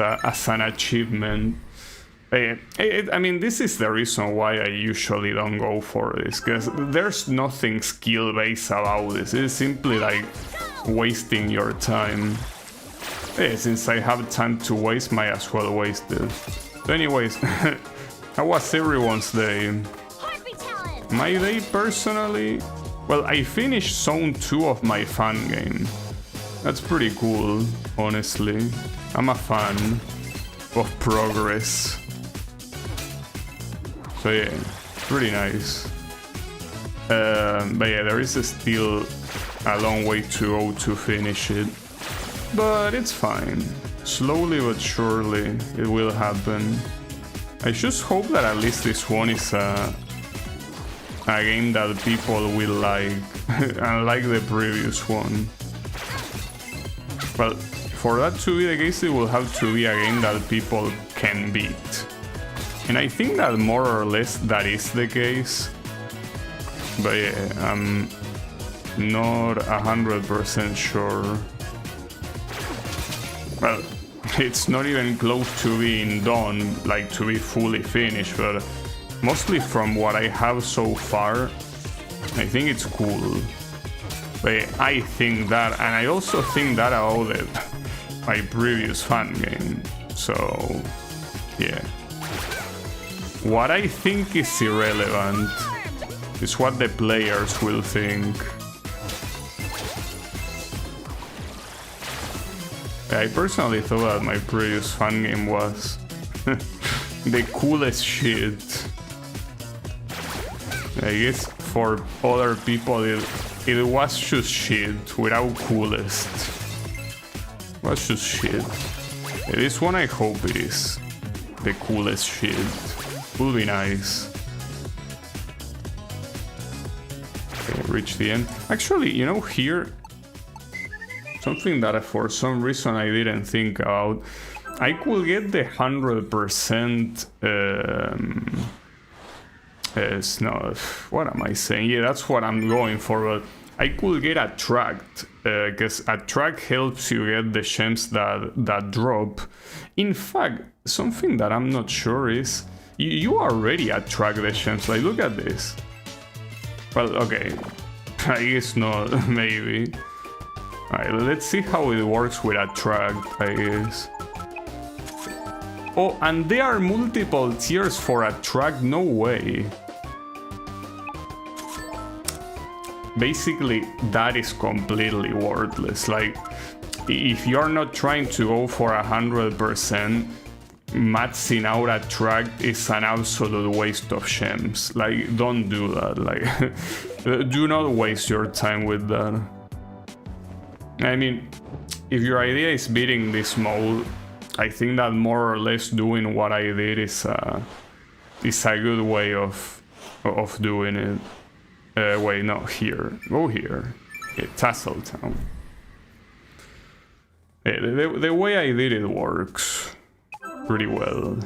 an achievement. I mean, this is the reason why I usually don't go for this, because there's nothing skill-based about this. It's simply like wasting your time. Since I have time to waste, might as well waste it. So anyways, how was everyone's day? My day personally? Well, I finished Zone 2 of my fan game. That's pretty cool, honestly. I'm a fan of progress. So yeah, pretty nice. But yeah, there is still a long way to go to finish it. But it's fine. Slowly but surely it will happen. I just hope that at least this one is a game that people will like, unlike the previous one. Well, for that to be the case, it will have to be a game that people can beat. And I think that more or less that is the case. But yeah, I'm not 100% sure. Well, it's not even close to being done, like to be fully finished, but mostly from what I have so far, I think it's cool. But I think that, and I also think that about it, my previous fan game. So, yeah. What I think is irrelevant is what the players will think. I personally thought that my previous fan game was the coolest shit. I guess for other people it was just shit without coolest. It was just shit. This one I hope it is the coolest shit. Will be nice. Okay, reach the end. Actually, you know, here something that for some reason I didn't think about. I could get the 100% no, what am I saying? Yeah, that's what I'm going for, but I could get attract, because attract helps you get the gems that drop. In fact, something that I'm not sure is you already attract the gems. Like, look at this. Well, okay, I guess not, maybe. Alright, let's see how it works with attract, I guess. Oh, and there are multiple tiers for attract, no way. Basically, that is completely worthless. Like, if you're not trying to go for 100%, maxing out attract is an absolute waste of gems. Like, don't do that. Like, do not waste your time with that. I mean, if your idea is beating this mode, I think that more or less doing what I did is a good way of doing it. Wait, no, here. Go here. Yeah, Tasseltown. Yeah, the way I did it works pretty well.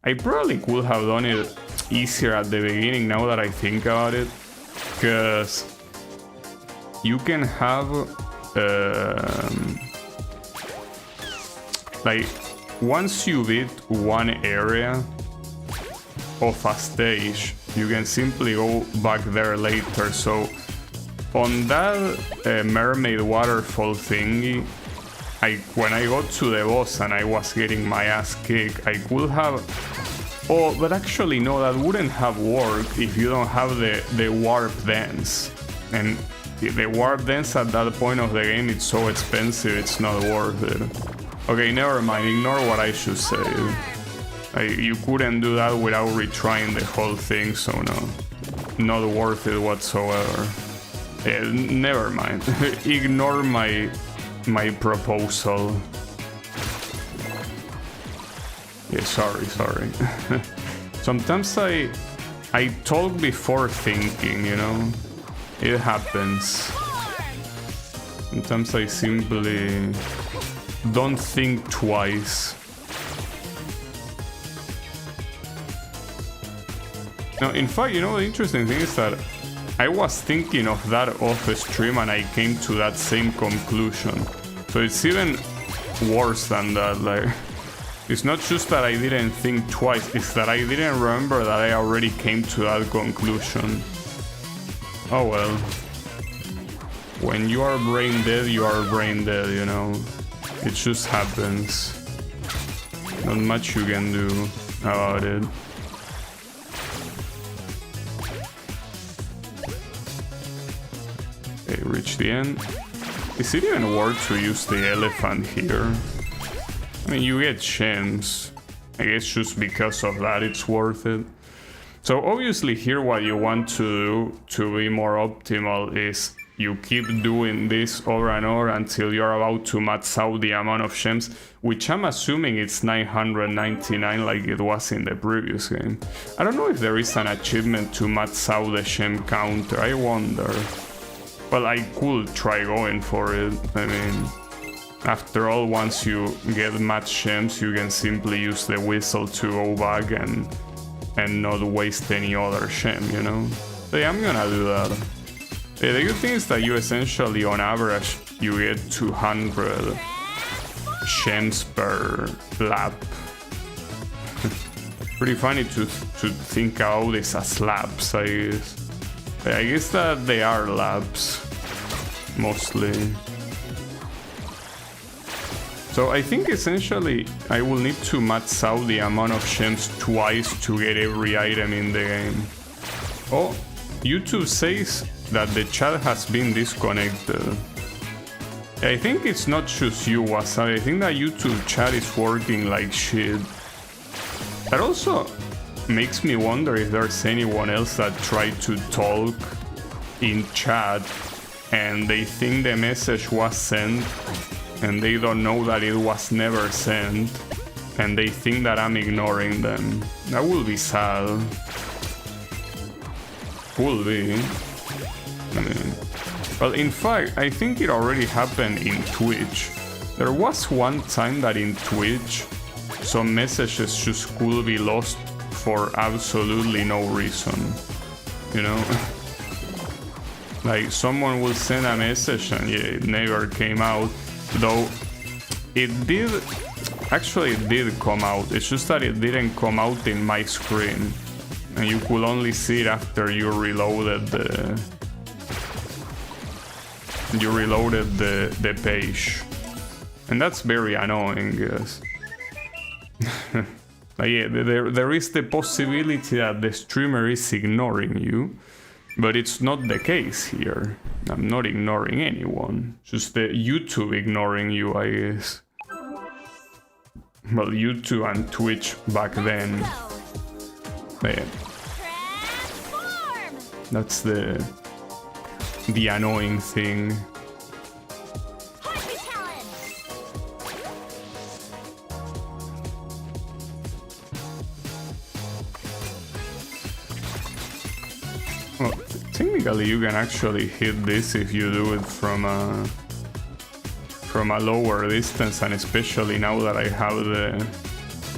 I probably could have done it easier at the beginning now that I think about it, because you can have like, once you beat one area of a stage, you can simply go back there later. So on that mermaid waterfall thingy, when I got to the boss and I was getting my ass kicked, I could have... Oh, but actually no, that wouldn't have worked if you don't have the warp dance. And the warp dance at that point of the game, it's so expensive, it's not worth it. Okay, never mind, ignore what I should say. You couldn't do that without retrying the whole thing, so no. Not worth it whatsoever. Yeah, never mind. Ignore my proposal. Yeah, sorry. Sometimes I talk before thinking, you know? It happens. Sometimes I simply don't think twice. Now, in fact, you know, the interesting thing is that I was thinking of that off stream and I came to that same conclusion. So it's even worse than that. Like, It's not just that I didn't think twice, it's that I didn't remember that I already came to that conclusion. Oh well. When you are brain dead, you are brain dead, you know. It just happens. Not much you can do about it. Okay, reach the end. Is it even worth to use the elephant here? I mean, you get gems. I guess just because of that it's worth it. So obviously here what you want to do to be more optimal is you keep doing this over and over until you're about to max out the amount of gems, which I'm assuming it's 999 like it was in the previous game. I don't know if there is an achievement to max out the gem counter, I wonder. Well, I could try going for it. I mean, after all, once you get max gems, you can simply use the whistle to go back and not waste any other gem, you know? So yeah, I'm gonna do that. The good thing is that you essentially, on average, you get 200 gems per lap. Pretty funny to think about this as laps, I guess. I guess that they are laps, mostly. So I think essentially I will need to max out the amount of gems twice to get every item in the game. Oh, YouTube says that the chat has been disconnected. I think it's not just you, Wasabi. I think that YouTube chat is working like shit. That also makes me wonder if there's anyone else that tried to talk in chat and they think the message was sent and they don't know that it was never sent and they think that I'm ignoring them. That will be sad. Will be. I mean, well, in fact, I think it already happened in Twitch. There was one time that in Twitch some messages just could be lost for absolutely no reason, you know? Like, someone will send a message and yeah, it never came out, though it did come out. It's just that it didn't come out in my screen and you could only see it after you reloaded the page, and that's very annoying, yes. Like, yeah, there is the possibility that the streamer is ignoring you, but it's not the case here. I'm not ignoring anyone, just the YouTube ignoring you, I guess. Well, YouTube and Twitch back then. Yeah. That's the annoying thing. Well, technically you can actually hit this if you do it from a lower distance, and especially now that I have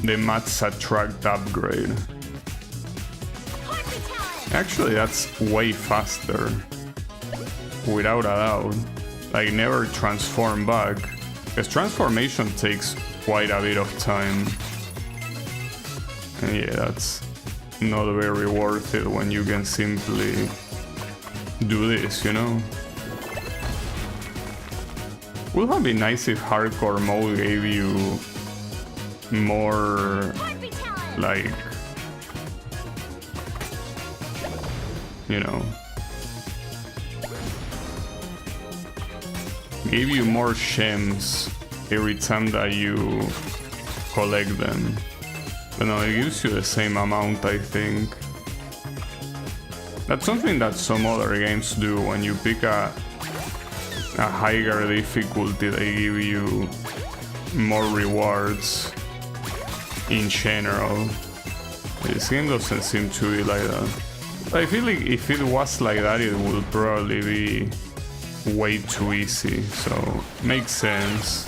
the Max Attract upgrade. Actually, that's way faster, without a doubt. Like, never transform back, because transformation takes quite a bit of time. And yeah, that's not very worth it when you can simply do this, you know? Would have been nice if hardcore mode gave you more, like, you know, gave you more gems every time that you collect them. But no, it gives you the same amount, I think. That's something that some other games do. When you pick a higher difficulty, they give you more rewards in general. This game doesn't seem to be like that. I feel like if it was like that, it would probably be way too easy, so makes sense.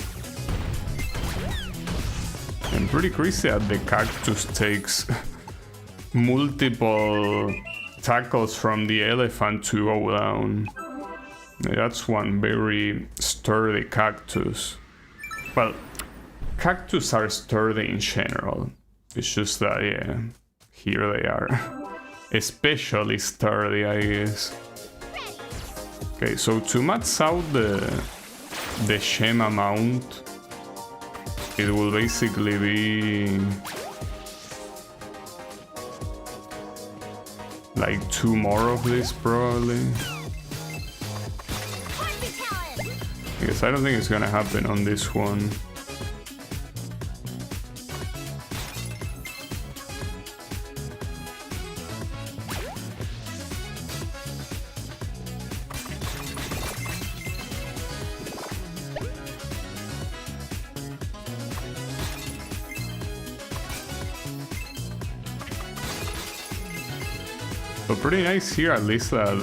I'm pretty crazy that the cactus takes multiple tackles from the elephant to go down. That's one very sturdy cactus. Well, cactus are sturdy in general. It's just that, yeah, here they are. Especially sturdy, I guess. Okay, so to max out the gem amount, it will basically be like 2 more of this, probably. I guess I don't think it's gonna happen on this one. So pretty nice here, at least that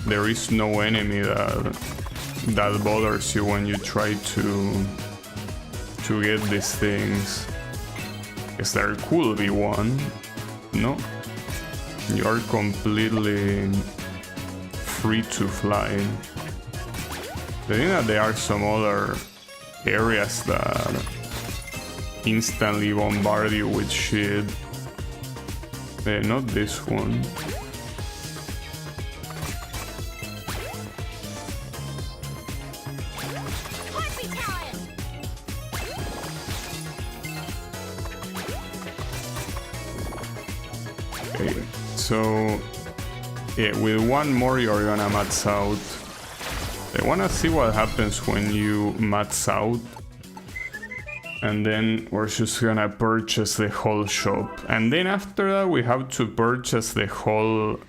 there is no enemy that bothers you when you try to get these things. Guess there could be one. No, you are completely free to fly. I think that there are some other areas that instantly bombard you with shit. Not this one. Okay, so yeah, with one more you're gonna max out. I wanna see what happens when you max out. And then we're just gonna purchase the whole shop. And then after that we have to purchase the whole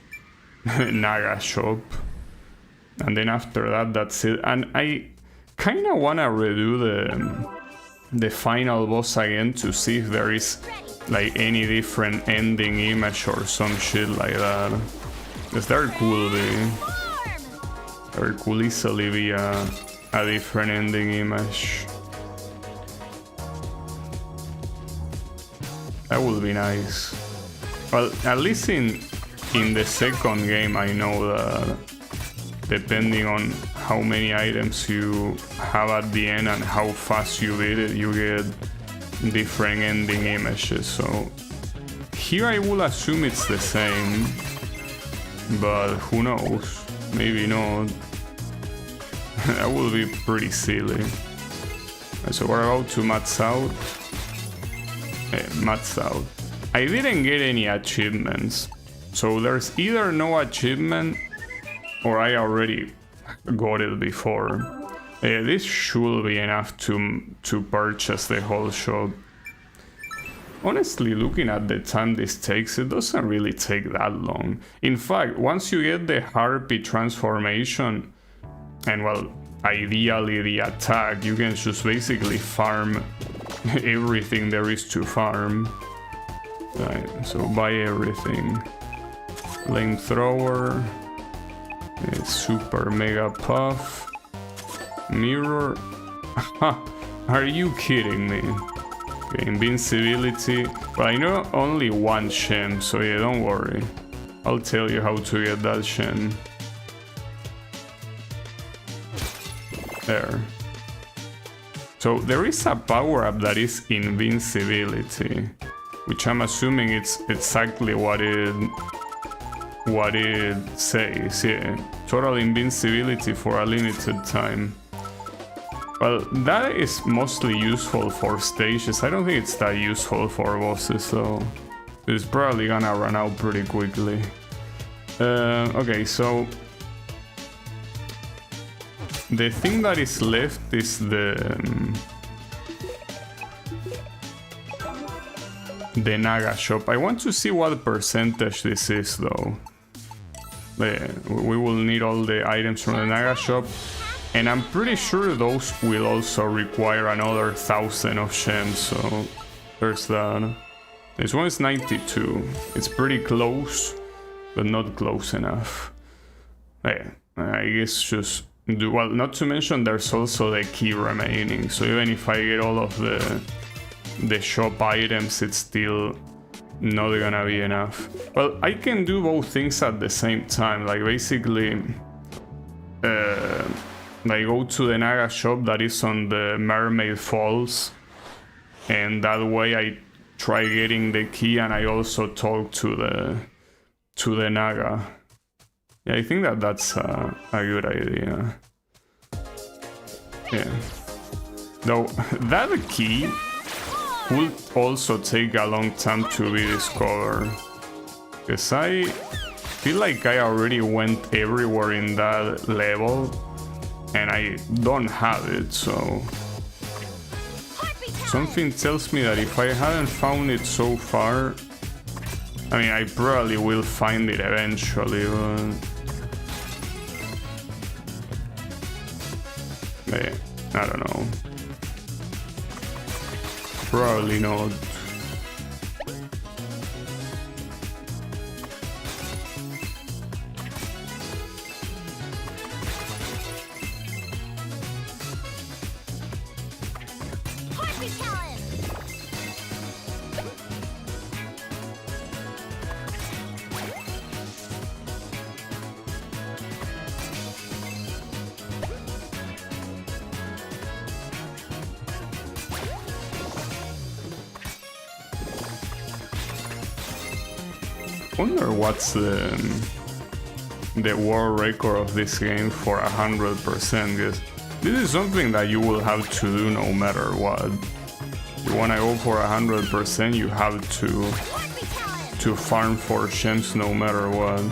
naga shop. And then after that, that's it. And I kinda wanna redo the final boss again to see if there is like any different ending image or some shit like that. Because there could be. There could easily be a different ending image. That would be nice. Well, at least in the second game I know that depending on how many items you have at the end and how fast you beat it, you get different ending images. So here I will assume it's the same, but who knows? Maybe not. That will be pretty silly. So we're about to max out. Max out. I didn't get any achievements, so there's either no achievement or I already got it before. This should be enough to purchase the whole shop. Honestly, looking at the time this takes, it doesn't really take that long. In fact, once you get the harpy transformation, and well, ideally the attack, you can just basically farm everything there is to farm. Right, so buy everything. Flamethrower, super mega puff, mirror. Are you kidding me? Okay, invincibility. Well, I know only one gem, so yeah, don't worry. I'll tell you how to get that gem. There. So there is a power-up that is invincibility, which I'm assuming it's exactly what it says. Yeah, total invincibility for a limited time. Well, that is mostly useful for stages. I don't think it's that useful for bosses though. It's probably gonna run out pretty quickly. Okay, so the thing that is left is the naga shop. I want to see what percentage this is though. We will need all the items from the naga shop, and I'm pretty sure those will also require another 1,000 of gems, so there's that. This one is 92. It's pretty close, but not close enough. I guess just do well. Not to mention there's also the key remaining, so even if I get all of the shop items, it's still not gonna be enough. Well, I can do both things at the same time. Like basically, I go to the naga shop that is on the Mermaid Falls, and that way I try getting the key, and I also talk to the naga. Yeah, I think that's a good idea. Yeah. Though that key would also take a long time to be discovered, because I feel like I already went everywhere in that level and I don't have it, so something tells me that if I haven't found it so far, I mean, I probably will find it eventually, but yeah, I don't know. Probably not. Wonder what's the world record of this game for 100%, because this is something that you will have to do no matter what. If you wanna go for 100%, you have to farm for gems no matter what.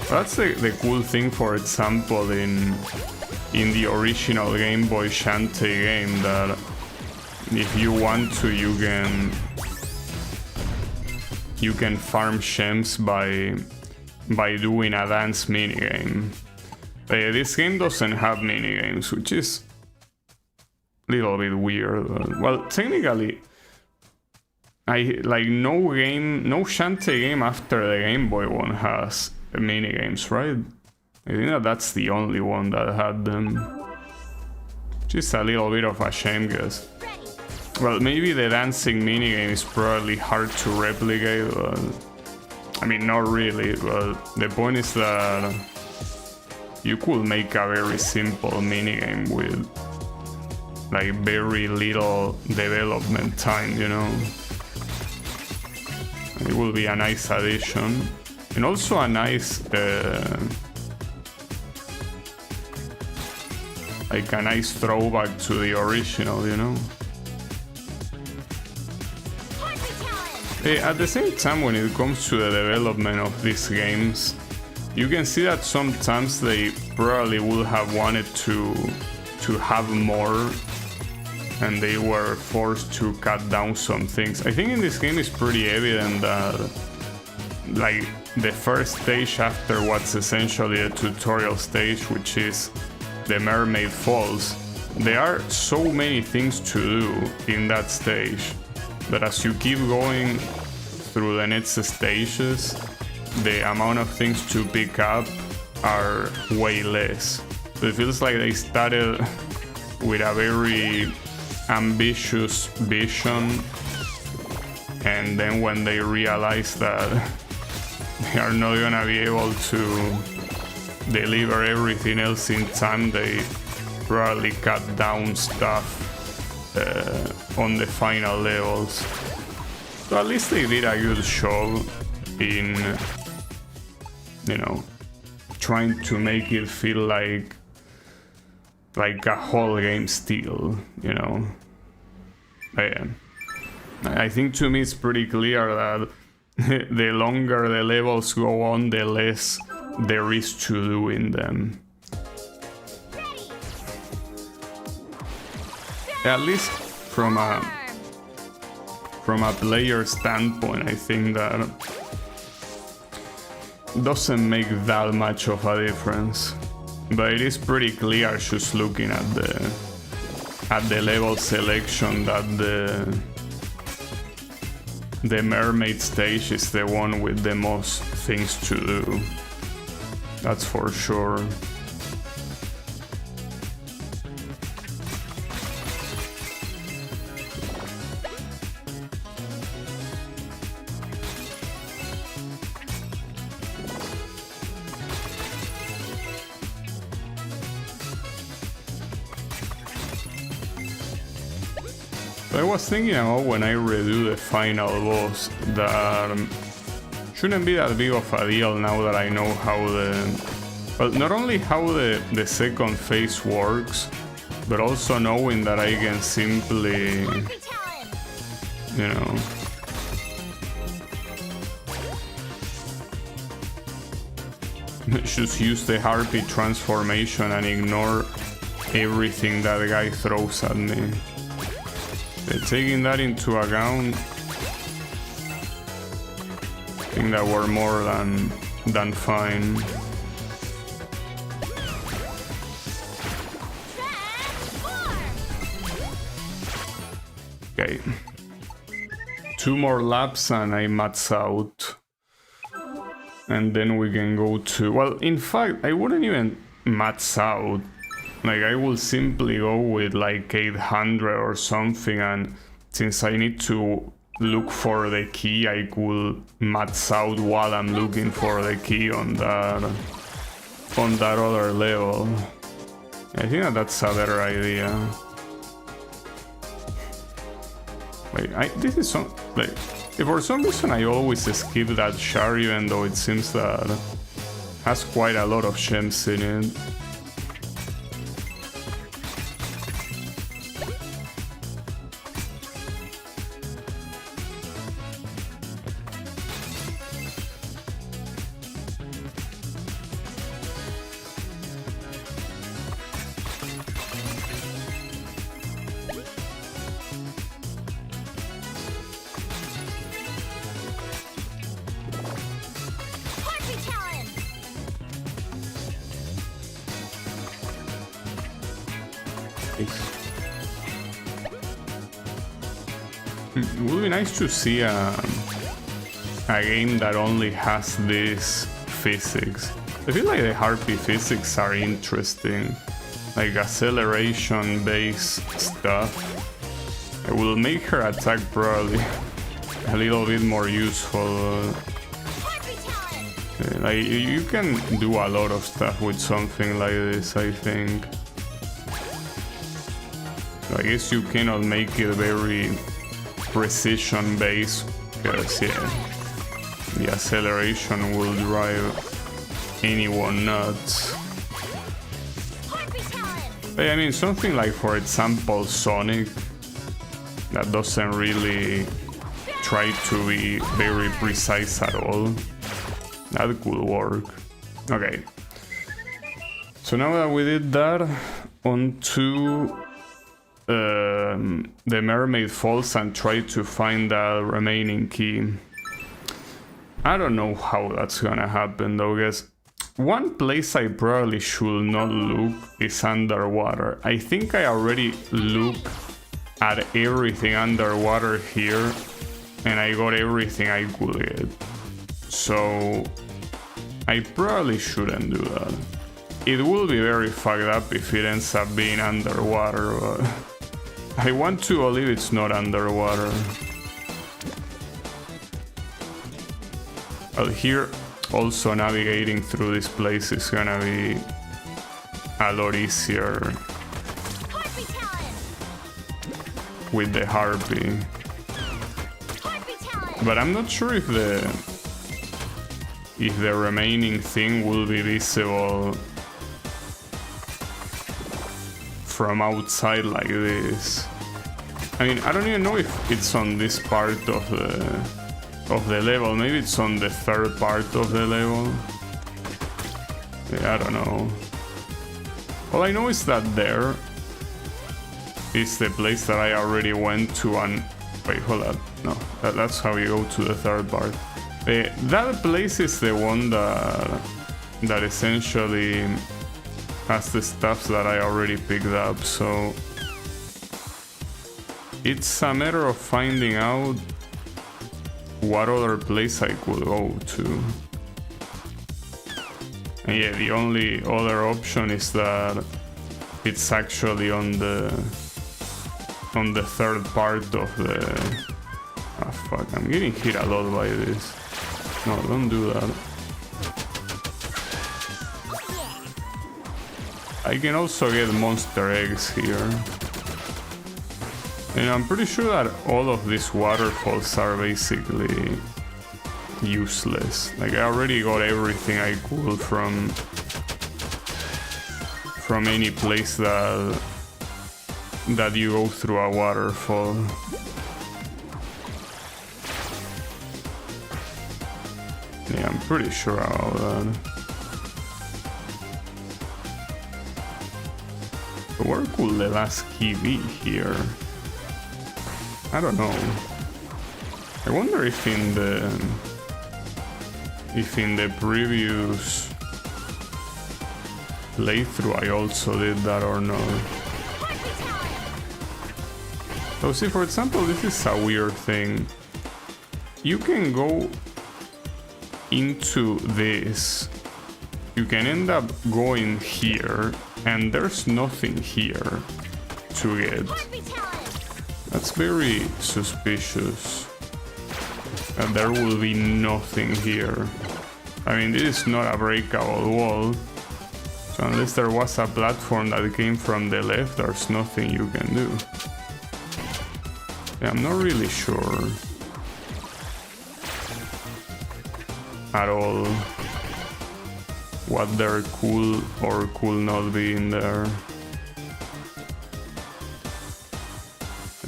That's the cool thing, for example, in the original Game Boy Shantae game, that if you want to, you can farm gems by doing a dance minigame. This game doesn't have minigames, which is a little bit weird. Well, technically, no Shantae game after the Game Boy one has minigames, right? I think that's the only one that had them. Just a little bit of a shame, guess. Well, maybe the dancing minigame is probably hard to replicate, but I mean, not really, but the point is that you could make a very simple minigame with like very little development time, you know? It will be a nice addition, and also a nice like a nice throwback to the original, you know? At the same time, when it comes to the development of these games, you can see that sometimes they probably would have wanted to have more, and they were forced to cut down some things. I think in this game it's pretty evident that like the first stage after what's essentially a tutorial stage, which is the Mermaid Falls, there are so many things to do in that stage. But as you keep going through the next stages, the amount of things to pick up are way less. So it feels like they started with a very ambitious vision, and then when they realized that they are not gonna be able to deliver everything else in time, they probably cut down stuff on the final levels. So at least they did a good job in, you know, trying to make it feel like a whole game still, you know. I think to me it's pretty clear that the longer the levels go on, the less there is to do in them. At least from a player standpoint, I think that doesn't make that much of a difference. But it is pretty clear just looking at the level selection that the mermaid stage is the one with the most things to do. That's for sure. So I was thinking about when I redo the final boss that shouldn't be that big of a deal now that I know how well, not only how the second phase works, but also knowing that I can simply, you know, just use the harpy transformation and ignore everything that guy throws at me. Taking that into account, I think that we're more than fine. Okay. 2 more laps and I max out. And then we can go to... Well, in fact, I wouldn't even max out. Like, I will simply go with like 800 or something, and since I need to look for the key, I could max out while I'm looking for the key on that other level. I think that's a better idea. Like, this is some... Like, if for some reason I always skip that shard, even though it seems that it has quite a lot of gems in it. It would be nice to see a game that only has this physics. I feel like the harpy physics are interesting, like acceleration based stuff. It will make her attack probably a little bit more useful. Like, you can do a lot of stuff with something like this, I think. I guess you cannot make it very precision based, because yeah, the acceleration will drive anyone nuts. But I mean, something like, for example, Sonic, that doesn't really try to be very precise at all. That could work. Okay. So now that we did that, on to the Mermaid Falls and try to find the remaining key. I don't know how that's gonna happen though, guys. One place I probably should not look is underwater. I think I already looked at everything underwater here and I got everything I could get. So I probably shouldn't do that. It will be very fucked up if it ends up being underwater, but I want to believe it's not underwater. Well, here also navigating through this place is gonna be a lot easier with the harpy. But I'm not sure if the remaining thing will be visible from outside like this. I mean, I don't even know if it's on this part of the level. Maybe it's on the third part of the level. Yeah, I don't know. All I know is that there is the place that I already went to, and wait, hold up. No, that's how you go to the third part. That place is the one that essentially has the stuff that I already picked up, so it's a matter of finding out what other place I could go to. And yeah, the only other option is that it's actually on the third part of the... Ah, fuck, I'm getting hit a lot by this. No, don't do that. I can also get monster eggs here. And I'm pretty sure that all of these waterfalls are basically useless. Like I already got everything I could from any place that you go through a waterfall. Yeah, I'm pretty sure about that. Where could the last key be here? I don't know. I wonder if in the previous playthrough I also did that or not. So see, for example, this is a weird thing. You can go into this. You can end up going here, and there's nothing here to get. That's very suspicious. And there will be nothing here. I mean, this is not a breakable wall. So unless there was a platform that came from the left, there's nothing you can do. Yeah, I'm not really sure at all what there could or could not be in there.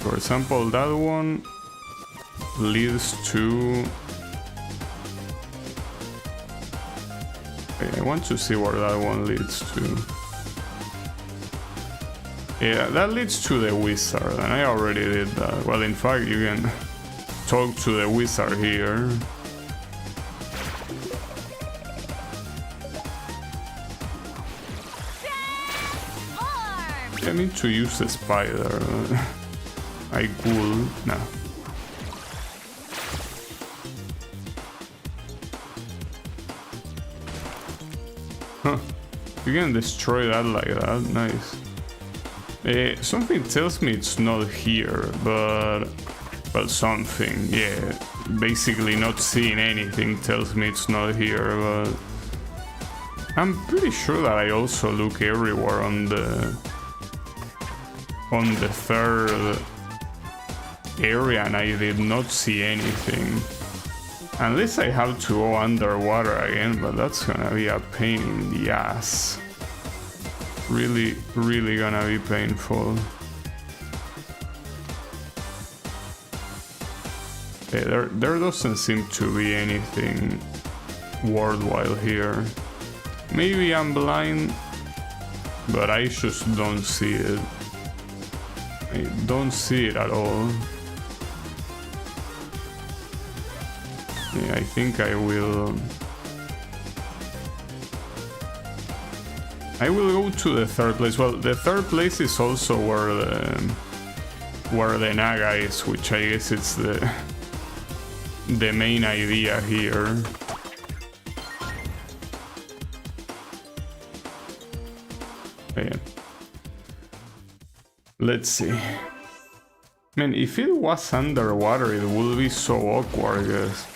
For example, that one leads to... Okay, I want to see where that one leads to. Yeah, that leads to the wizard, and I already did that. Well, in fact, you can talk to the wizard here. I need to use the spider. I could. No. Huh. You can destroy that like that. Nice. Something tells me it's not here, but... Well, something, yeah. Basically not seeing anything tells me it's not here, but... I'm pretty sure that I also look everywhere on the third area and I did not see anything. Unless I have to go underwater again, but that's gonna be a pain in the ass. Really, really gonna be painful. Okay, there doesn't seem to be anything worthwhile here. Maybe I'm blind, but I just don't see it. I don't see it at all. Yeah, I think I will go to the third place. Well, the third place is also where the naga is, which I guess it's the main idea here. Yeah. Let's see. Man, if it was underwater, it would be so awkward, guys.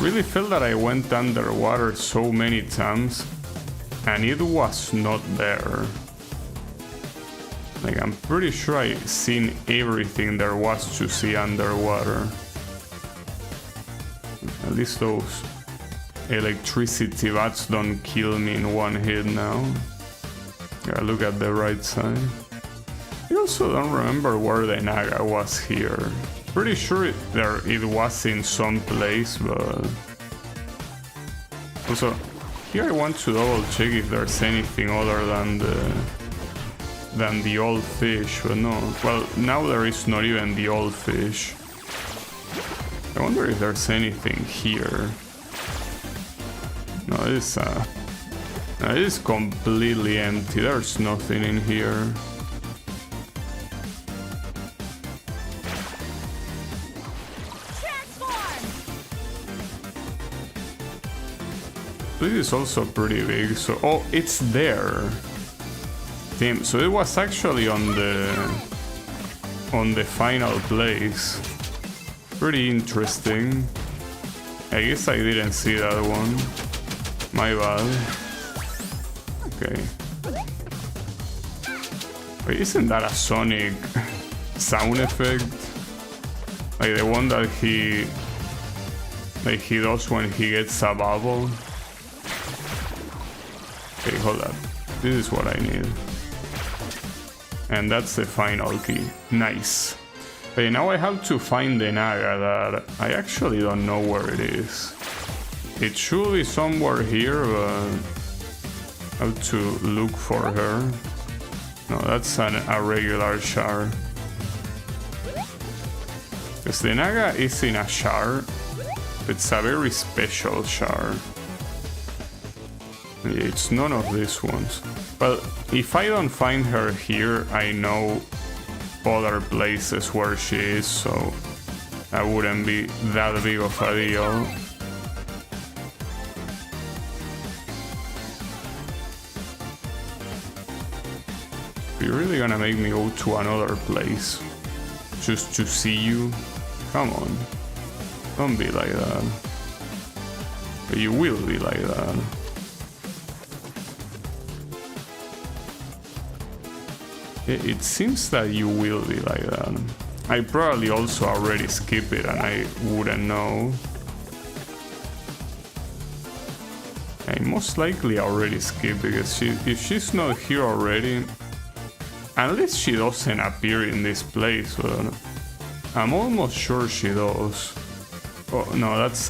Really felt that I went underwater so many times and it was not there. Like, I'm pretty sure I seen everything there was to see underwater. At least those electricity bats don't kill me in one hit now. Gotta look at the right side. I also don't remember where the naga was here. Pretty sure it was in some place, but... Also, here I want to double check if there's anything other than the old fish, but no. Well, now there is not even the old fish. I wonder if there's anything here. No, it is completely empty. There's nothing in here. This is also pretty big, so... Oh, it's there! Damn, so it was actually on the final place. Pretty interesting. I guess I didn't see that one. My bad. Okay. Wait, isn't that a Sonic sound effect? Like the one that he does when he gets a bubble. Okay, hold up. This is what I need. And that's the final key. Nice. Okay, now I have to find the naga that I actually don't know where it is. It should be somewhere here, but I have to look for her. No, that's a regular shard. Because the naga is in a shard. It's a very special shard. Yeah, it's none of these ones. Well, if I don't find her here, I know other places where she is, so that wouldn't be that big of a deal. You're really gonna make me go to another place just to see you? Come on. Don't be like that. But you will be like that. It seems that you will be like that. I probably also already skip it and I wouldn't know. I most likely already skip because if she's not here already, unless she doesn't appear in this place, but I'm almost sure she does. Oh no, that's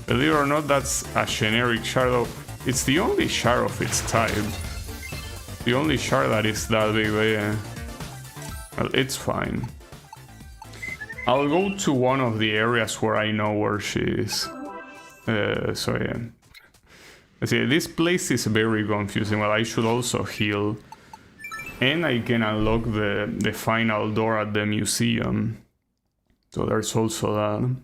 believe it or not, that's a generic shard though. It's the only shard of its type. The only shard that is that big, but yeah. Well, it's fine. I'll go to one of the areas where I know where she is. So yeah. See, this place is very confusing. Well, I should also heal. And I can unlock the final door at the museum. So there's also that.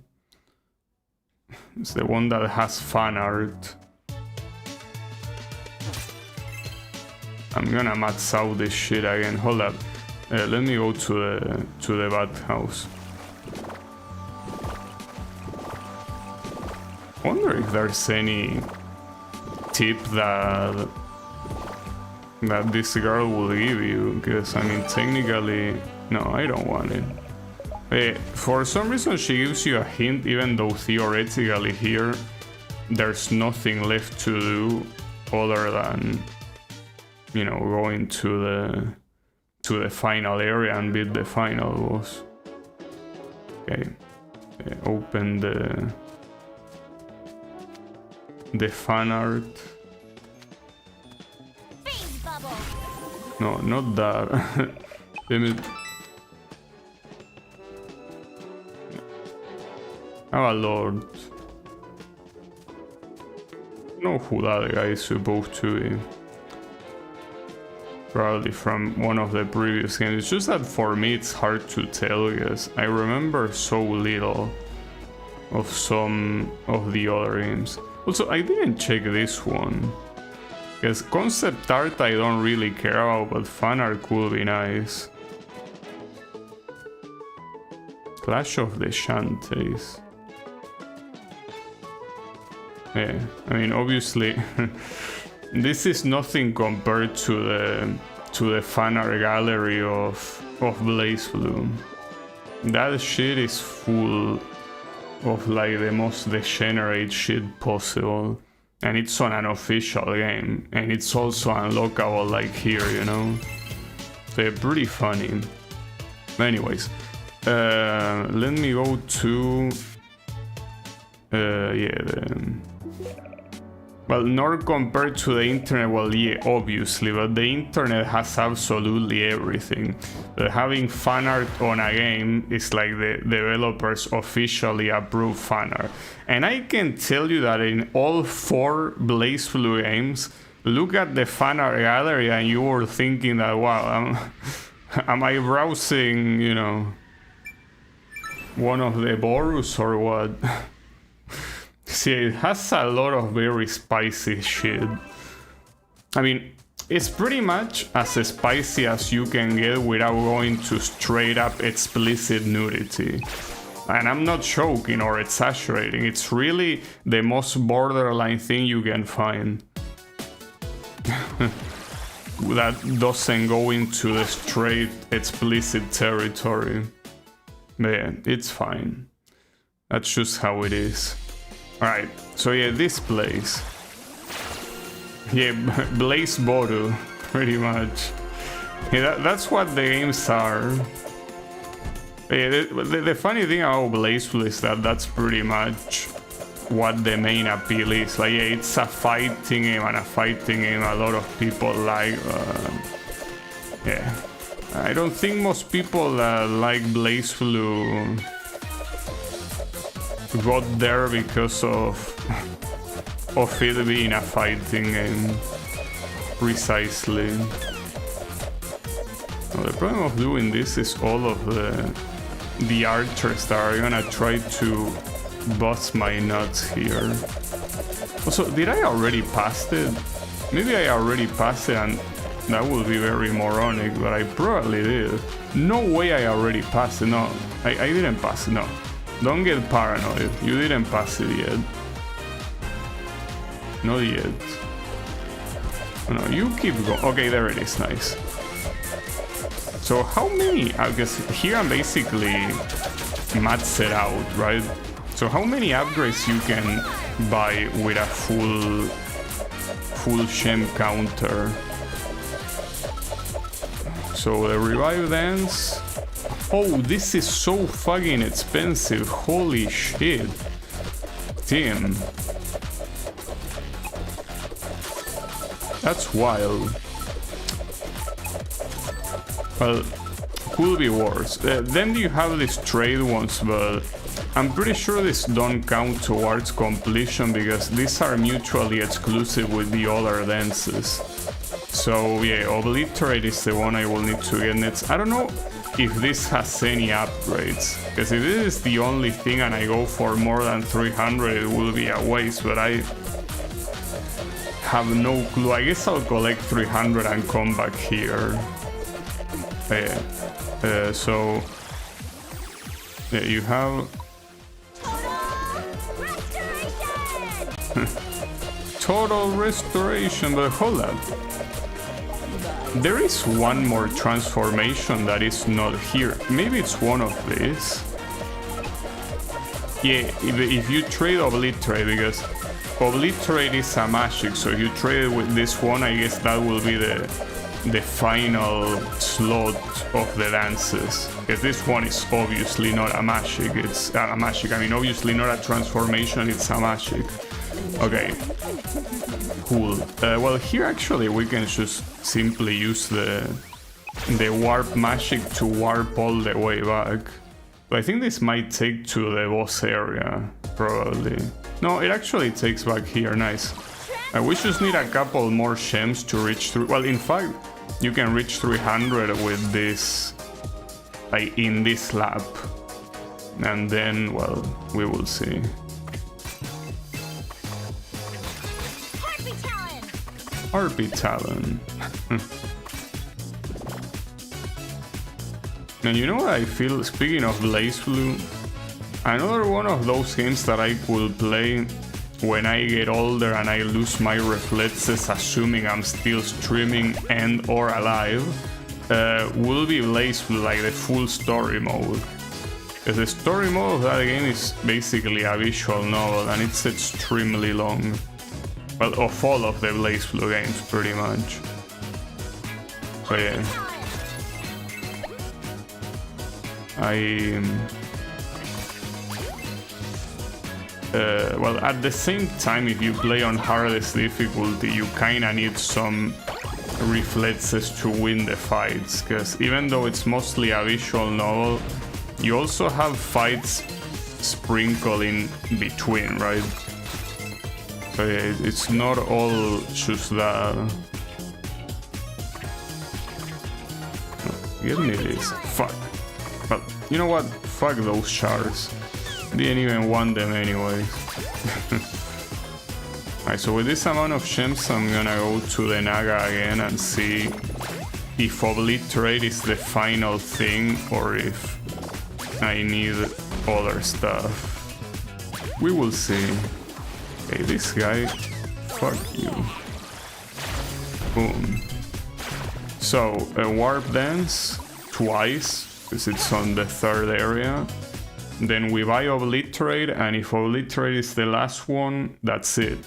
It's the one that has fan art. I'm gonna max out this shit again. Hold up. Let me go to the bathhouse. Wonder if there's any tip that this girl will give you, because I mean technically no, I don't want it. For some reason she gives you a hint, even though theoretically here there's nothing left to do other than, you know, going to the final area and beat the final boss. Okay, open the fan art. No, not that. Let me. Oh lord. I don't know who that guy is supposed to be. Probably from one of the previous games. It's just that for me it's hard to tell because I remember so little of some of the other games. Also, I didn't check this one. Because concept art I don't really care about, but fan art could be nice. Clash of the Shantaes. Yeah, I mean obviously this is nothing compared to the fan art gallery of Blaze Blue. That shit is full of like the most degenerate shit possible. And it's on an official game. And it's also unlockable like here, you know? They're pretty funny. Anyways. Let me go to... Well, not compared to the internet, well, yeah, obviously, but the internet has absolutely everything. But having fan art on a game is like the developers officially approve fan art. And I can tell you that in all 4 Blaze Blue games, look at the fan art gallery and you were thinking that, wow, am I browsing, you know, one of the Borus or what? See, it has a lot of very spicy shit. I mean, it's pretty much as spicy as you can get without going to straight up explicit nudity. And I'm not joking or exaggerating, it's really the most borderline thing you can find. That doesn't go into the straight explicit territory. But yeah, it's fine. That's just how it is. Alright, so yeah, this place. Yeah, Blaze Boru, pretty much. Yeah, that's what the games are. Yeah, the funny thing about BlazBlue is that that's pretty much what the main appeal is. Like, yeah, it's a fighting game, and a fighting game a lot of people like. Yeah, I don't think most people like BlazBlue got there because of it being a fighting game, precisely. Now, the problem of doing this is all of the archers that are gonna try to bust my nuts here. Also, did I already pass it? Maybe I already passed it, and that would be very moronic, but I probably did. No way I already passed it. No, I didn't pass it. No, don't get paranoid. You didn't pass it yet. Not yet. Oh, no, you keep going. Okay, there it is. Nice. So how many? I guess here I'm basically maxed it out, right? So how many upgrades you can buy with a full Shem counter? So the revive dance. Oh, this is so fucking expensive. Holy shit. Damn. That's wild. Well, could be worse. Then you have these trade ones, but I'm pretty sure these don't count towards completion because these are mutually exclusive with the other dances. So yeah, Obliterate is the one I will need to get next. I don't know if this has any upgrades, because if this is the only thing and I go for more than 300, it will be a waste, but I have no clue. I guess I'll collect 300 and come back here. So yeah, you have total restoration, but hold up. There is one more transformation that is not here. Maybe it's one of these. Yeah, if you trade Obliterate, because Obliterate is a magic, so if you trade with this one, I guess that will be the final slot of the dances, because this one is obviously not a magic. It's a magic. I mean, obviously not a transformation. It's a magic. Okay, cool. Well, here actually we can just simply use the warp magic to warp all the way back. But I think this might take to the boss area, probably. No, it actually takes back here. Nice. We just need a couple more gems to reach through. Well, in fact, you can reach 300 with this, like in this lap. And then, well, we will see. Harpy Talon. And you know what I feel, speaking of BlazBlue, another one of those games that I could play when I get older and I lose my reflexes, assuming I'm still streaming and or alive, will be BlazBlue, like the full story mode. Because the story mode of that game is basically a visual novel and it's extremely long. Well, of all of the BlazBlue games, pretty much. So yeah. Well, at the same time, if you play on hardest difficulty, you kinda need some reflexes to win the fights, because even though it's mostly a visual novel, you also have fights sprinkled in between, right? So yeah, it's not all just that. Give me this. Fuck. But you know what? Fuck those shards. Didn't even want them anyway. Alright, so with this amount of gems, I'm gonna go to the Naga again and see if Obliterate is the final thing or if I need other stuff. We will see. Okay, this guy. Fuck you. Boom. So, a warp dance twice. because it's on the third area. Then we buy Obliterate, and if Obliterate is the last one, that's it.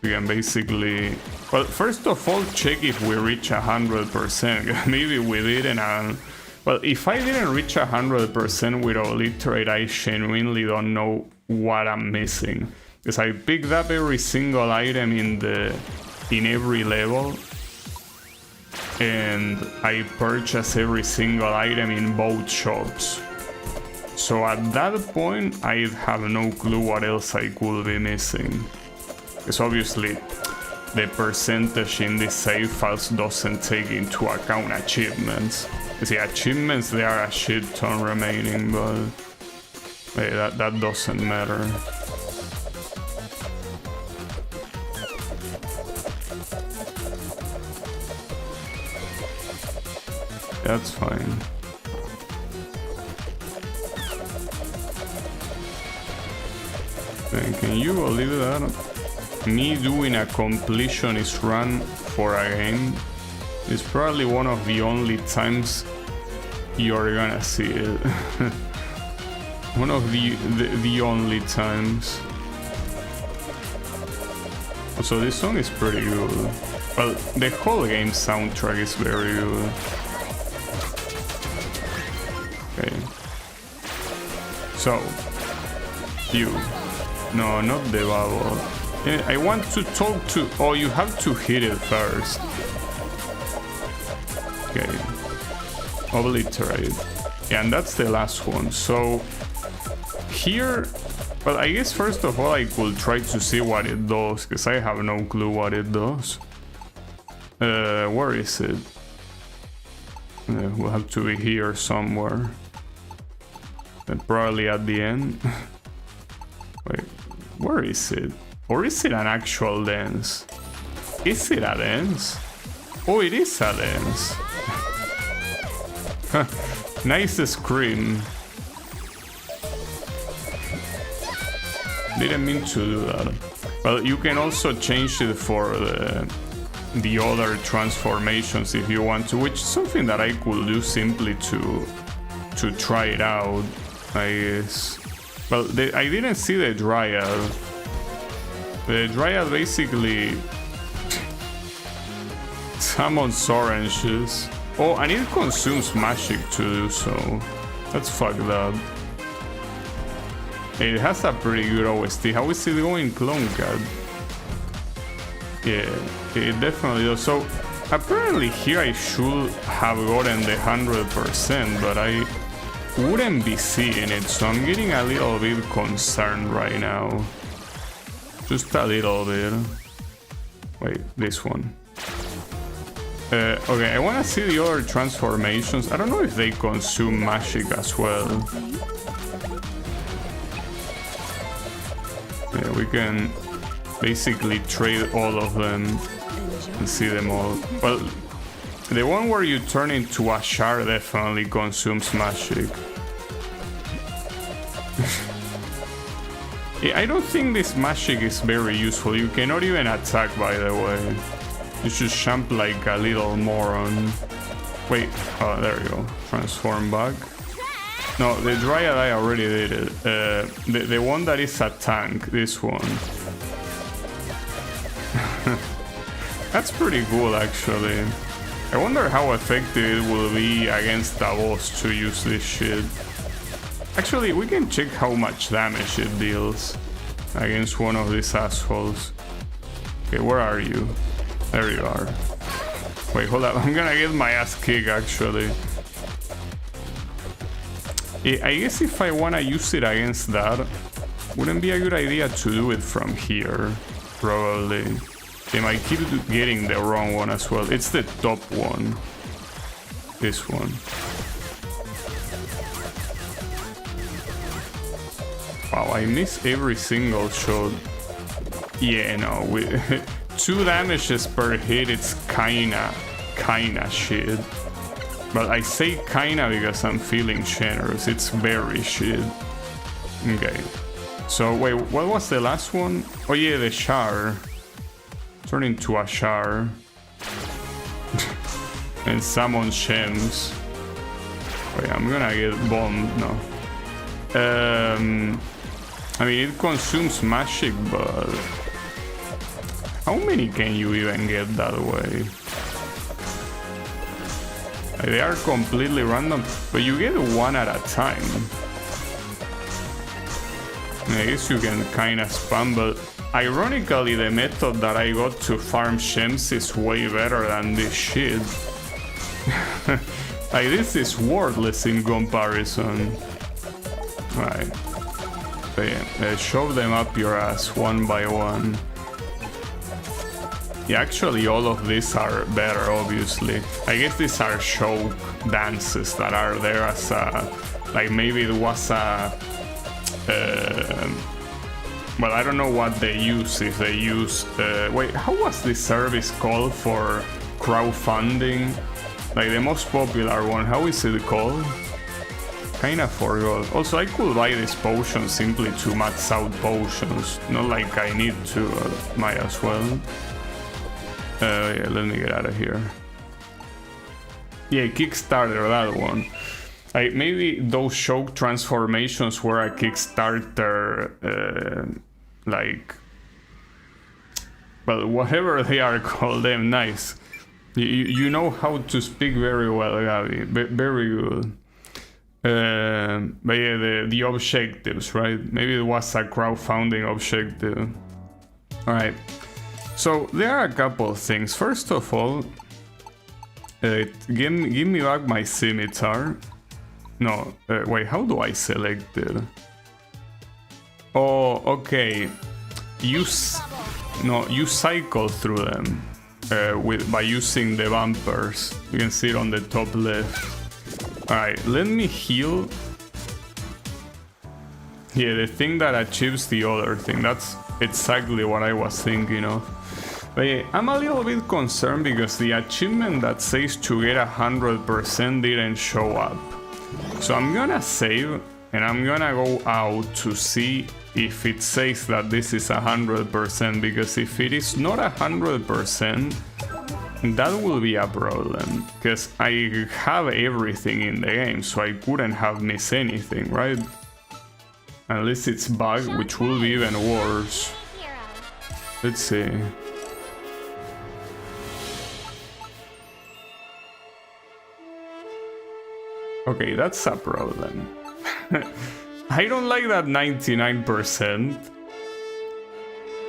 We can basically... Well, first of all, check if we reach 100%. Maybe we didn't. Well, if I didn't reach 100% with Obliterate, I genuinely don't know what I'm missing. Because I picked up every single item in every level. And I purchased every single item in both shops. So at that point, I have no clue what else I could be missing. Because obviously, the percentage in these save files doesn't take into account achievements. You see, achievements, there are a shit ton remaining, but hey, that doesn't matter. That's fine. Can you believe that? Me doing a completionist run for a game is probably one of the only times you're gonna see it. One of the only times. So this song is pretty good. Well, the whole game soundtrack is very good. Okay. So, you. No, not the bubble. I want to talk to... Oh, you have to hit it first. Okay. Obliterate. Yeah, and that's the last one. So, here... Well, I guess first of all I could try to see what it does, because I have no clue what it does. Where is it? We'll have to be here somewhere. And probably at the end. Wait, where is it? Or is it an actual dance? Is it a dance? Oh, it is a dance. Nice scream. Didn't mean to do that. Well, you can also change it for the other transformations if you want to, which is something that I could do simply to try it out, I guess. Well, I didn't see the Dryad. The Dryad basically summons oranges. Oh, and it consumes magic to do so. That's fucked up. It has a pretty good OST. How is it going, Clone Cat? Yeah, it definitely does. So, apparently here I should have gotten the 100%, but I wouldn't be seeing it, so I'm getting a little bit concerned right now. Just a little bit. Wait, this one. Okay, I want to see the other transformations. I don't know if they consume magic as well. Yeah, we can basically trade all of them and see them all. Well, the one where you turn into a shard definitely consumes magic. Yeah, I don't think this magic is very useful. You cannot even attack, by the way. You should jump like a little moron. Wait, oh, there you go. Transform back. No, the Dryad I already did it. The one that is a tank, this one. That's pretty cool, actually. I wonder how effective it will be against the boss to use this shit. Actually, we can check how much damage it deals against one of these assholes. Okay, where are you? There you are. Wait, hold up. I'm gonna get my ass kicked, actually. I guess if I wanna use it against that, wouldn't be a good idea to do it from here, probably. They might keep getting the wrong one as well. It's the top one. This one. Wow, I miss every single shot. Yeah, no, 2 damages per hit, it's kinda shit. But I say kinda because I'm feeling generous, it's very shit. Okay. So, wait, what was the last one? Oh yeah, the Char. Turn into a Char. And summon gems. Wait, I'm gonna get bombed, no. I mean, it consumes magic, but how many can you even get that way? Like, they are completely random, but you get one at a time. I guess you can kind of spam, but ironically, the method that I got to farm gems is way better than this shit. Like, this is worthless in comparison. Right. So yeah, shove them up your ass one by one. Yeah, actually all of these are better, obviously. I guess these are choke dances that are there as a... Like, maybe it was a... well, I don't know what they use, if they use... wait, how was this service called for crowdfunding? Like, the most popular one, how is it called? Kinda forgot. Also, I could buy this potion simply to max out potions. Not like I need to, might as well. Yeah, let me get out of here. Yeah, Kickstarter, that one. Like, maybe those choke transformations were a Kickstarter, like... Well, whatever they are called, them nice. You know how to speak very well, Gabby. Very good. But yeah, the objectives, right? Maybe it was a crowdfunding objective. Alright. So there are a couple of things. First of all, give me back my scimitar. No, wait, how do I select it? Oh, okay. You cycle through them by using the bumpers. You can see it on the top left. Alright, let me heal. Yeah, the thing that achieves the other thing. That's exactly what I was thinking of. But yeah, I'm a little bit concerned because the achievement that says to get 100% didn't show up. So I'm gonna save and I'm gonna go out to see if it says that this is 100%, because if it is not 100%, that will be a problem, because I have everything in the game, so I couldn't have missed anything, right? Unless it's bugged, which will be even worse. Let's see. Okay, that's a problem. I don't like that 99%.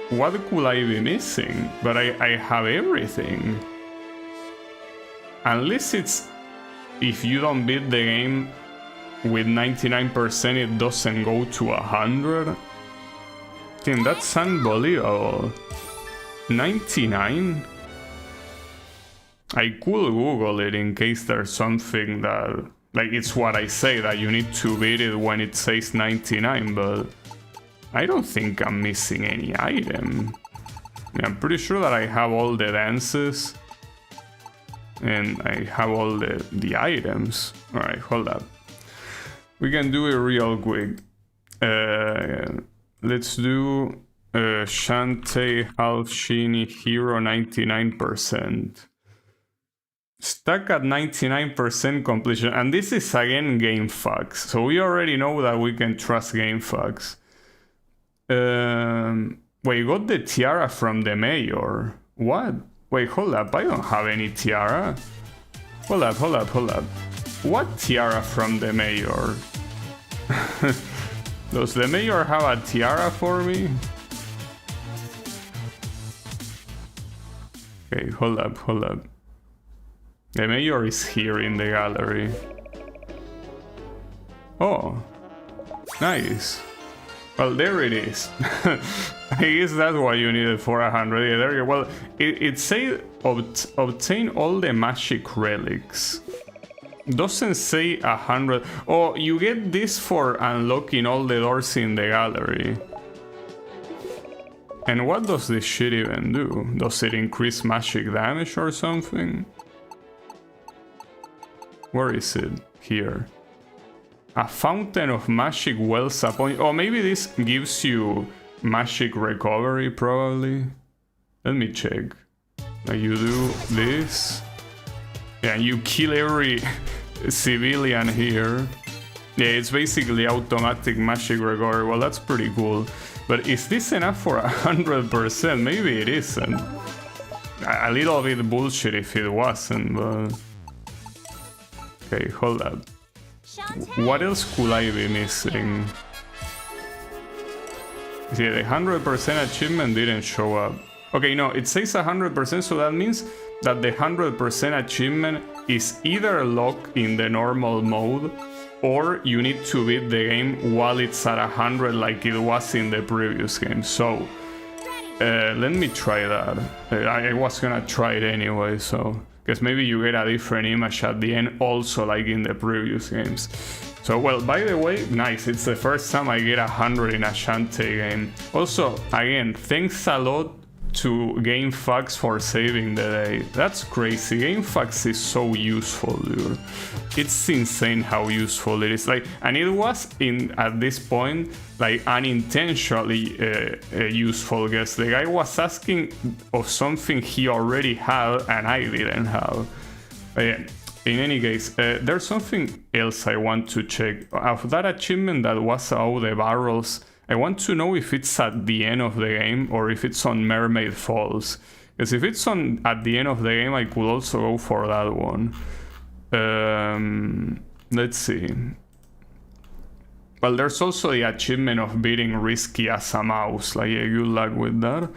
What could I be missing? But I have everything. Unless it's... If you don't beat the game with 99%, it doesn't go to 100. Damn, that's unbelievable. 99? I could Google it in case there's something that... Like, it's what I say, that you need to beat it when it says 99, but... I don't think I'm missing any item. Yeah, I'm pretty sure that I have all the dances. And I have all the items. Alright, hold up. We can do it real quick. Let's do Shantae Half-Genie Hero 99%. Stuck at 99% completion. And this is again GameFAQs. So we already know that we can trust GameFAQs. Wait, got the tiara from the mayor. What? Wait, hold up. I don't have any tiara. Hold up. What tiara from the mayor? Does the mayor have a tiara for me? Okay, hold up. The mayor is here in the gallery. Oh, nice. Well, there it is. I guess that's what you needed for 100. Yeah, there you go. Well, it says obtain all the magic relics. Doesn't say 100. Oh, you get this for unlocking all the doors in the gallery. And what does this shit even do? Does it increase magic damage or something? Where is it? Here. A fountain of magic wells upon... Oh, maybe this gives you magic recovery, probably. Let me check. Like, you do this. Yeah, and you kill civilian here. Yeah, it's basically automatic magic recovery. Well, that's pretty cool. But is this enough for 100%? Maybe it isn't. A little bit bullshit if it wasn't, but... Okay, hold up. Shantae. What else could I be missing? See, the 100% achievement didn't show up. Okay, no, it says 100%, so that means that the 100% achievement is either locked in the normal mode, or you need to beat the game while it's at 100 like it was in the previous game. So, let me try that. I was gonna try it anyway, so... Because maybe you get a different image at the end also like in the previous games. So, well, by the way, nice, it's the first time I get 100 in a Shantae game. Also, again, thanks a lot to GameFAQs for saving the day. That's crazy. GameFAQs is so useful, dude. It's insane how useful it is. Like, and it was at this point like unintentionally useful, because the guy was asking of something he already had and I didn't have. In any case, there's something else I want to check. Of that achievement that was all the barrels, I want to know if it's at the end of the game or if it's on Mermaid Falls. Because if it's at the end of the game, I could also go for that one. Let's see. Well, there's also the achievement of beating Risky as a mouse. Like, yeah, good luck with that.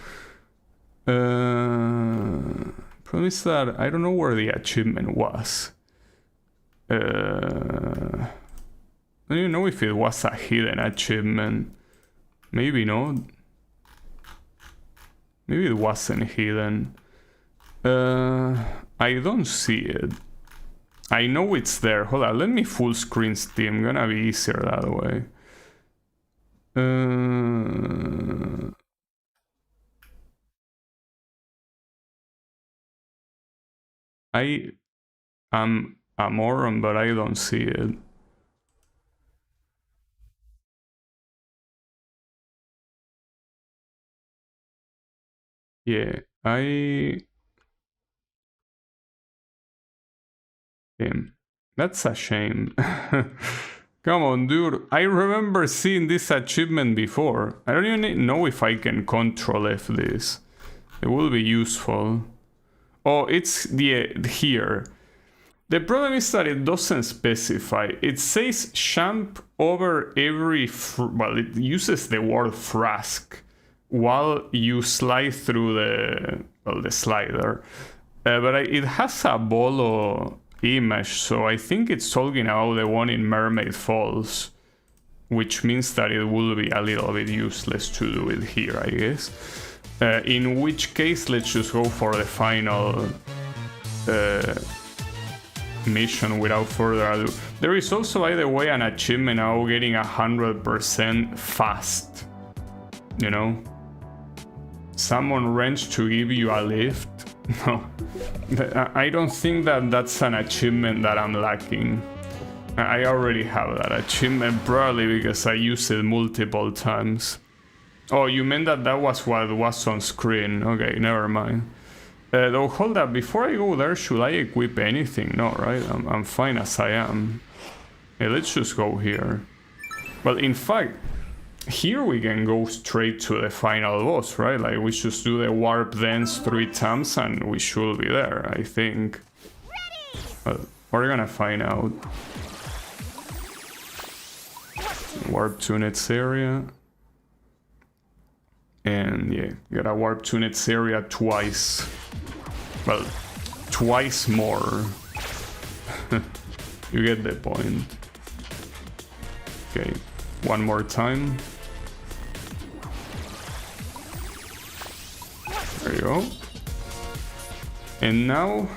Problem is that I don't know where the achievement was. I don't even know if it was a hidden achievement. Maybe not. Maybe it wasn't hidden. I don't see it. I know it's there. Hold on, let me full screen Steam. Gonna be easier that way. I am a moron, but I don't see it. Yeah, Damn, that's a shame. Come on, dude. I remember seeing this achievement before. I don't even know if I can control F this. It will be useful. Oh, it's here. The problem is that it doesn't specify. It says champ over every... well, it uses the word flask while you slide through the slider. But it has a bolo image, so I think it's talking about the one in Mermaid Falls, which means that it will be a little bit useless to do it here, I guess. In which case, let's just go for the final mission without further ado. There is also, by the way, an achievement now getting 100% fast. You know? Summon wrench to give you a lift. No, I don't think that that's an achievement that I'm lacking. I already have that achievement, probably because I used it multiple times. Oh, you meant that was what was on screen. Okay, never mind. Though, hold up, before I go there, should I equip anything? No, right? I'm fine as I am. Yeah, let's just go here. Well, in fact, here we can go straight to the final boss, right? Like, we just do the warp dance 3 times and we should be there, I think. Well, we're gonna find out. Warp to next area. And yeah, gotta warp to next area twice. Well, twice more. You get the point. Okay, one more time. There you go. And now,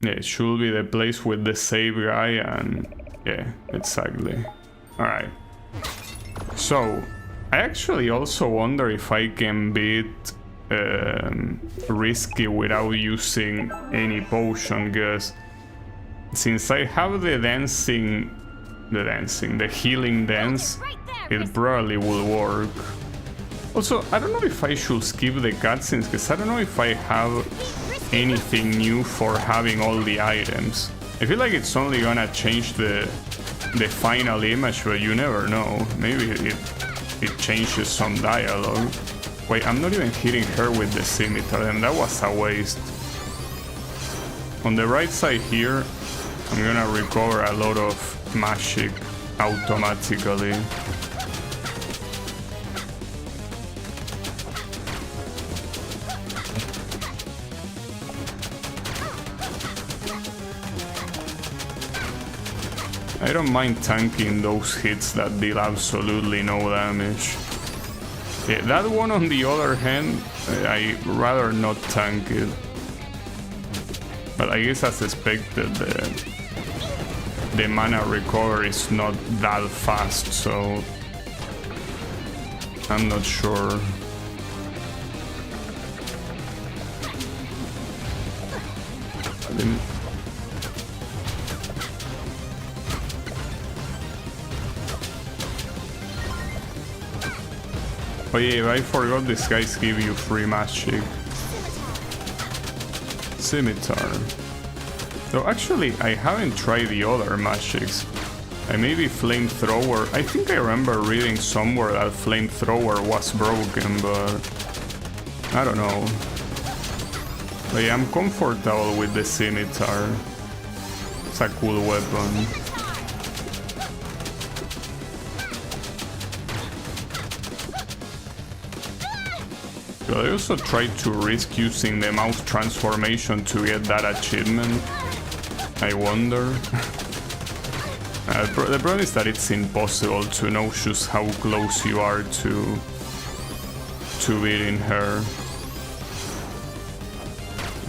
yeah, it should be the place with the save guy, and yeah, exactly. Alright. So, I actually also wonder if I can beat Risky without using any potion, because since I have the healing dance, it probably will work. Also, I don't know if I should skip the cutscenes, because I don't know if I have anything new for having all the items. I feel like it's only gonna change the final image, but you never know. Maybe it changes some dialogue. Wait, I'm not even hitting her with the scimitar, and that was a waste. On the right side here, I'm gonna recover a lot of magic automatically. I don't mind tanking those hits that deal absolutely no damage. Yeah, that one on the other hand, I'd rather not tank it. But I guess as expected, the mana recovery is not that fast, so I'm not sure. Oh yeah, I forgot these guys give you free magic. Scimitar. Though actually, I haven't tried the other magics. I maybe flamethrower. I think I remember reading somewhere that flamethrower was broken, but I don't know. But yeah, I'm comfortable with the scimitar. It's a cool weapon. But I also tried to risk using the mouse transformation to get that achievement. I wonder. The problem is that it's impossible to know just how close you are to beating her.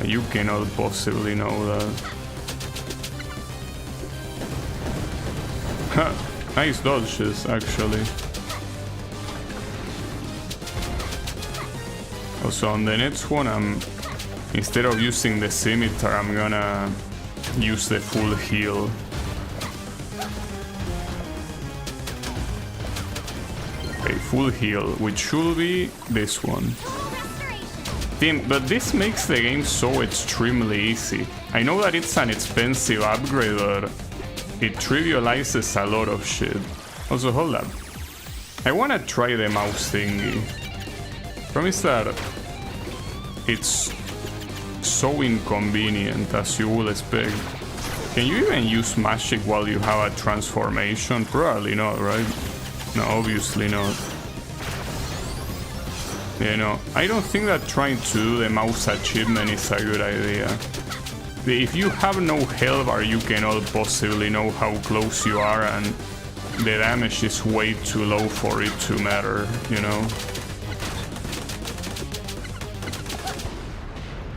You cannot possibly know that. Nice dodges, actually. Also on the next one, instead of using the scimitar, I'm gonna use the full heal. Okay, full heal, which should be this one. Damn, but this makes the game so extremely easy. I know that it's an expensive upgrade, but it trivializes a lot of shit. Also, hold up. I wanna try the mouse thingy. Promise that it's so inconvenient as you would expect. Can you even use magic while you have a transformation? Probably not, right? No, obviously not. You know, I don't think that trying to do the mouse achievement is a good idea. If you have no health bar, you cannot possibly know how close you are, and the damage is way too low for it to matter, you know?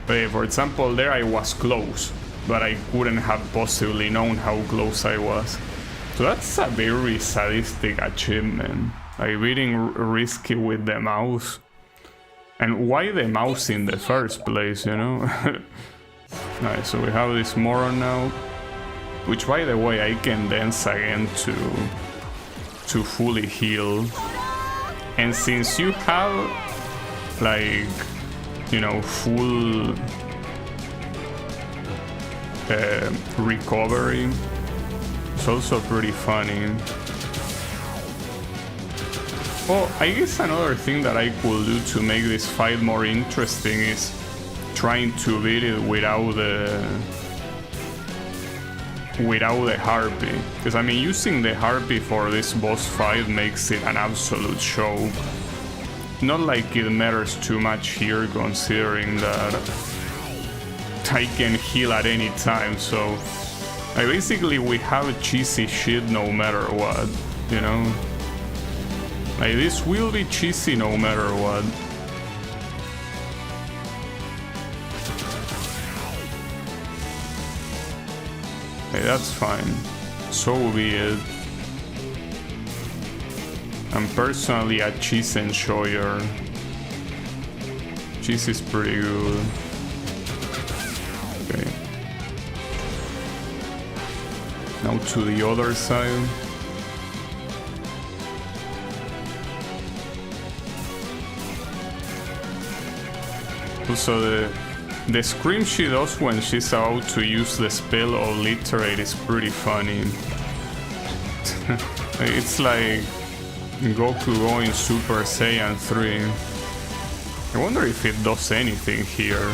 But for example, there I was close, but I couldn't have possibly known how close I was. So that's a very sadistic achievement. Like being risky with the mouse. And why the mouse in the first place, you know? Alright, so we have this Moron now. Which, by the way, I can dance again to fully heal. And since you have, like, you know, full recovery, it's also pretty funny. Well, I guess another thing that I could do to make this fight more interesting is trying to beat it without the harpy. Because I mean, using the harpy for this boss fight makes it an absolute show. Not like it matters too much here, considering that I can heal at any time, so basically we have cheesy shit no matter what, you know? Like, this will be cheesy no matter what. Hey, that's fine. So be it. I'm personally a cheese enjoyer. Cheese is pretty good. Okay. Now to the other side. Also, The scream she does when she's about to use the spell Obliterate is pretty funny. It's like Goku going Super Saiyan 3. I wonder if it does anything here.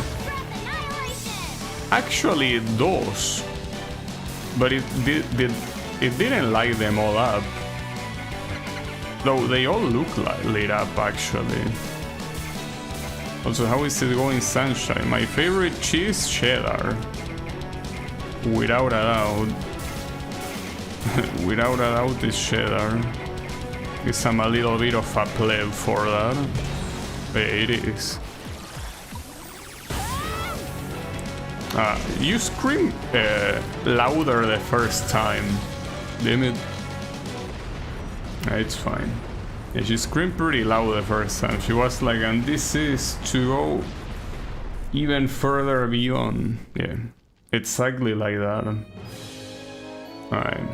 Actually it does. But it didn't light them all up. Though they all look lit up actually. Also, how is it going, Sunshine? My favorite cheese, cheddar. Without a doubt. Without a doubt is cheddar. Guess I'm a little bit of a pleb for that. But it is. You scream louder the first time. Damn it. It's fine. Yeah, she screamed pretty loud the first time. She was like, and this is to go even further beyond. Yeah, exactly like that. Alright.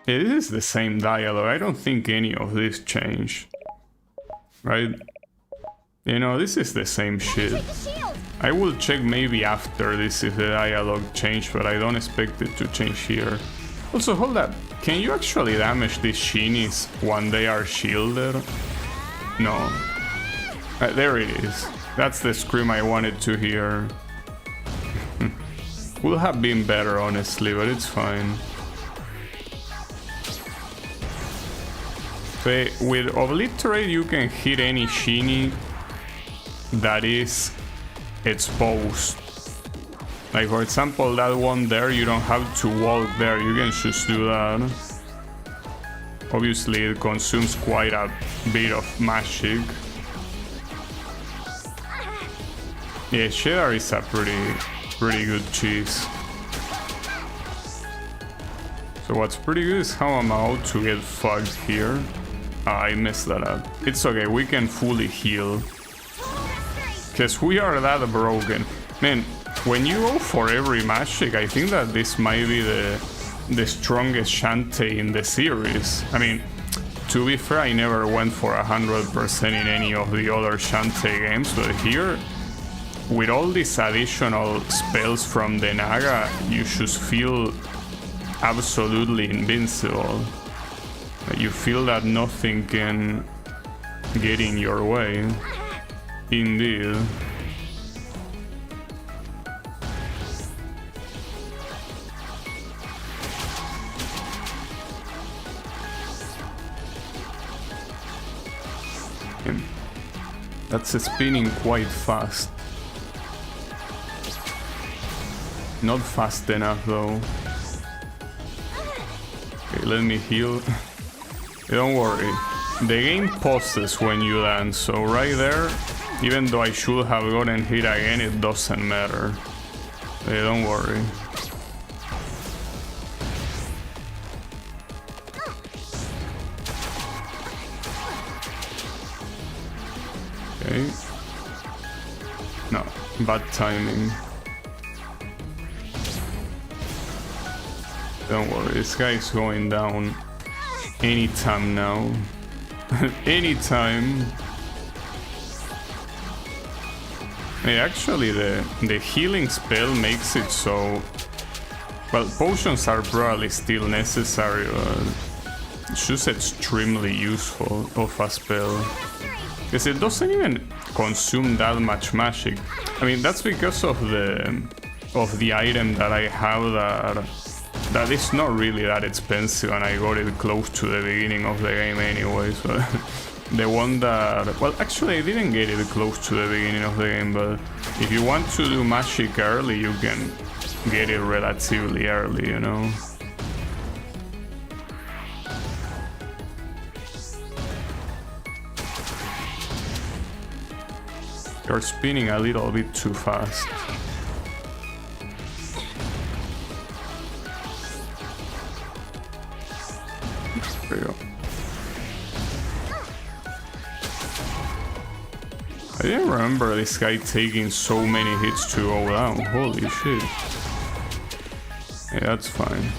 It is the same dialogue. I don't think any of this changed. Right? You know, this is the same shit. I will check maybe after this if the dialogue changed, but I don't expect it to change here. Also, hold up. Can you actually damage these Sheenies when they are shielded? No. There it is. That's the scream I wanted to hear. Would have been better, honestly, but it's fine. So, with Obliterate, you can hit any Sheenie that is exposed. Like for example that one there, you don't have to walk there, you can just do that. Obviously it consumes quite a bit of magic. Yeah, cheddar is a pretty good cheese. So what's pretty good is how I'm about to get fucked here. I messed that up. It's okay, we can fully heal. Because we are that broken. Man, when you go for every magic, I think that this might be the strongest Shantae in the series. I mean, to be fair, I never went for 100% in any of the other Shantae games, but here, with all these additional spells from the Naga, you just feel absolutely invincible. You feel that nothing can get in your way. Indeed. That's spinning quite fast. Not fast enough though. Okay, let me heal. Don't worry. The game pauses when you land, so right there, even though I should have gotten hit again, it doesn't matter. Okay, don't worry. Okay. No, bad timing. Don't worry, this guy's going down anytime now. Anytime. Hey, actually, the healing spell makes it so... Well, potions are probably still necessary, but it's just extremely useful of a spell. Because it doesn't even consume that much magic. I mean, that's because of the item that I have that is not really that expensive, and I got it close to the beginning of the game anyway, so... The one that... Well, actually I didn't get it close to the beginning of the game, but if you want to do magic early, you can get it relatively early, you know? You're spinning a little bit too fast. There you go. I didn't remember this guy taking so many hits to go down. Holy shit. Yeah, that's fine.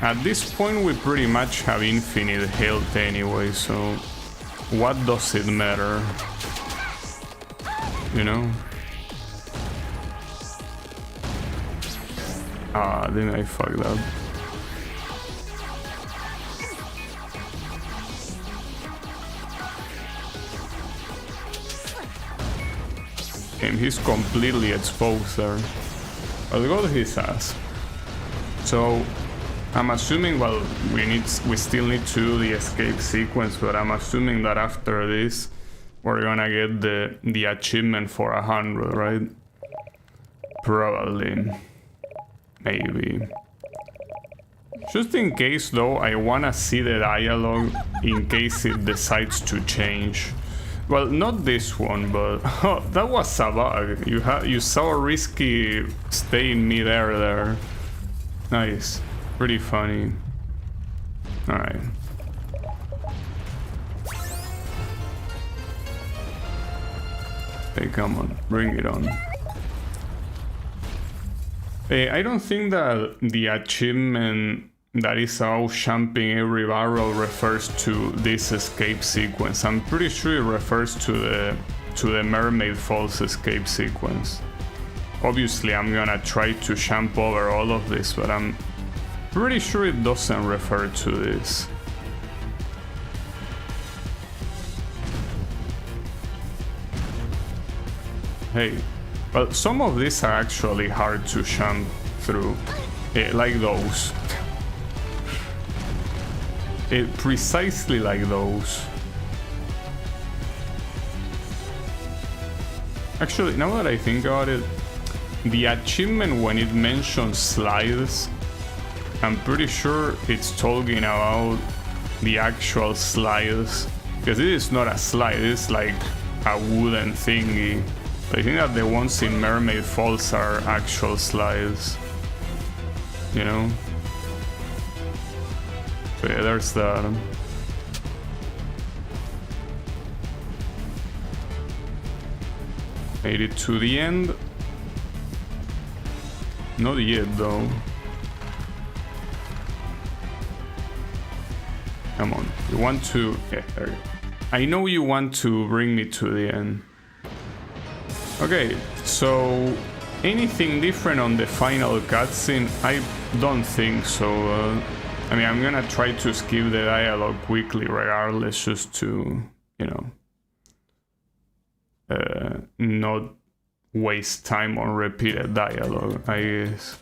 At this point we pretty much have infinite health anyway, so what does it matter? You know? Ah, then I fucked up. And he's completely exposed there. I'll go to his ass. So I'm assuming, well, we still need to do the escape sequence, but I'm assuming that after this we're gonna get the achievement for 100, right? Probably. Maybe. Just in case though, I wanna see the dialogue in case it decides to change. Well, not this one, but oh, that was a bug. You saw Risky stay in midair there. Nice. Pretty funny. Alright. Hey, come on. Bring it on. Hey, I don't think that the achievement that is out jumping every barrel refers to this escape sequence. I'm pretty sure it refers to the Mermaid Falls escape sequence. Obviously, I'm gonna try to jump over all of this, but I'm pretty sure it doesn't refer to this. Hey, well, some of these are actually hard to jump through, like those. Precisely like those. Actually, now that I think about it, the achievement when it mentions slides, I'm pretty sure it's talking about the actual slides, because it is not a slide, it's like a wooden thingy. But I think that the ones in Mermaid Falls are actual slides, you know? So yeah, there's that. Made it to the end. Not yet though. Come on, you want to... Yeah, there you go. I know you want to bring me to the end. Okay, so anything different on the final cutscene? I don't think so. I mean, I'm gonna try to skip the dialogue quickly regardless, just to, you know, not waste time on repeated dialogue, I guess.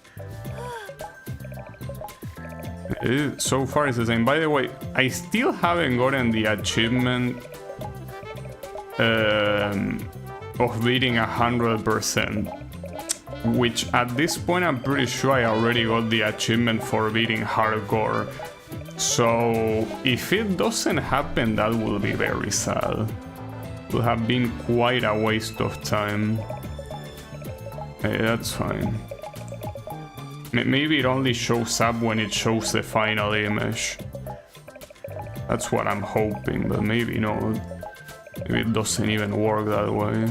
So far it's the same. By the way, I still haven't gotten the achievement of beating 100%, which at this point I'm pretty sure I already got the achievement for beating hardcore. So if it doesn't happen, that will be very sad. It will have been quite a waste of time. Hey, that's fine. Maybe it only shows up when it shows the final image. That's what I'm hoping, but maybe not. Maybe it doesn't even work that way.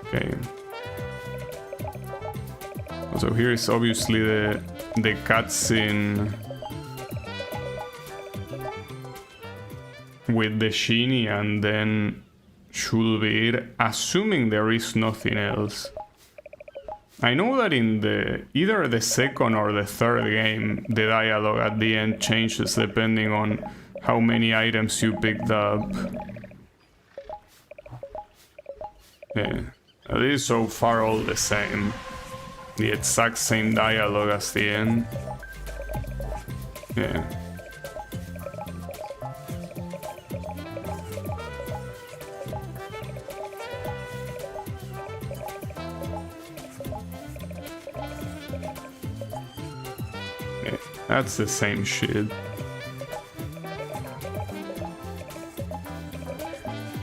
Okay. So here is obviously the cutscene with the Genie, and then should be it, assuming there is nothing else. I know that in either the second or the third game, the dialogue at the end changes depending on how many items you picked up. Yeah, it is so far all the same. The exact same dialogue as the end. Yeah. That's the same shit.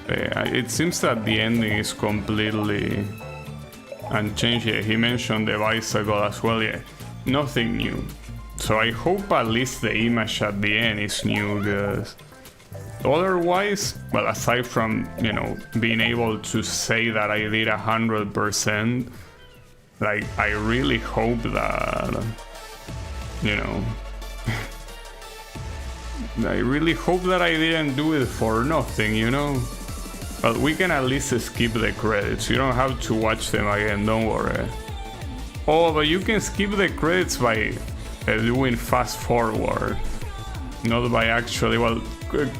Yeah, it seems that the ending is completely unchanged. Yeah, he mentioned the bicycle as well. Yeah, nothing new. So I hope at least the image at the end is new, because otherwise, well, aside from, you know, being able to say that I did 100%, like, I really hope that, you know, I really hope that I didn't do it for nothing, you know? But we can at least skip the credits. You don't have to watch them again, don't worry. Oh, but you can skip the credits by doing fast forward. Not by actually, well,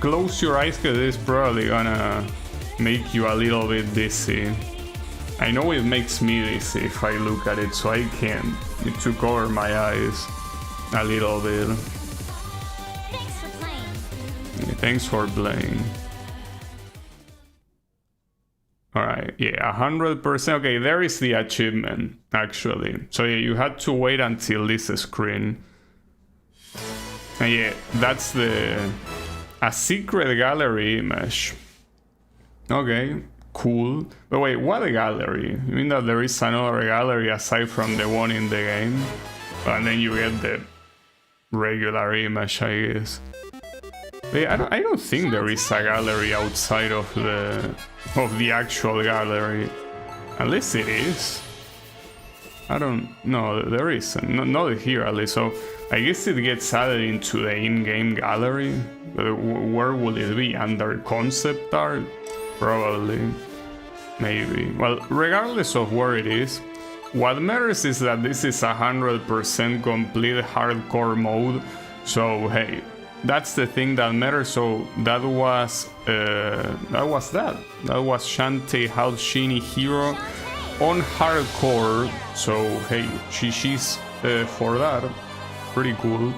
close your eyes because it's probably gonna make you a little bit dizzy. I know it makes me dizzy if I look at it, so I can't. Need to cover my eyes a little bit. Thanks for playing. Thanks for playing. Alright, yeah, 100%. Okay, there is the achievement, actually. So yeah, you had to wait until this screen. And yeah, that's a secret gallery image. Okay, cool. But wait, what gallery? You mean that there is another gallery aside from the one in the game? And then you get the regular image, I guess. But yeah, I don't think there is a gallery outside of the actual gallery. Unless it is. I don't know, there isn't. Not here at least. So I guess it gets added into the in-game gallery. Where will it be? Under concept art? Probably. Maybe. Well, regardless of where it is, what matters is that this is 100% complete hardcore mode. So hey, that's the thing that matters. So that was that was Shantae Half-Genie Hero on hardcore. So hey, she's for that. Pretty cool.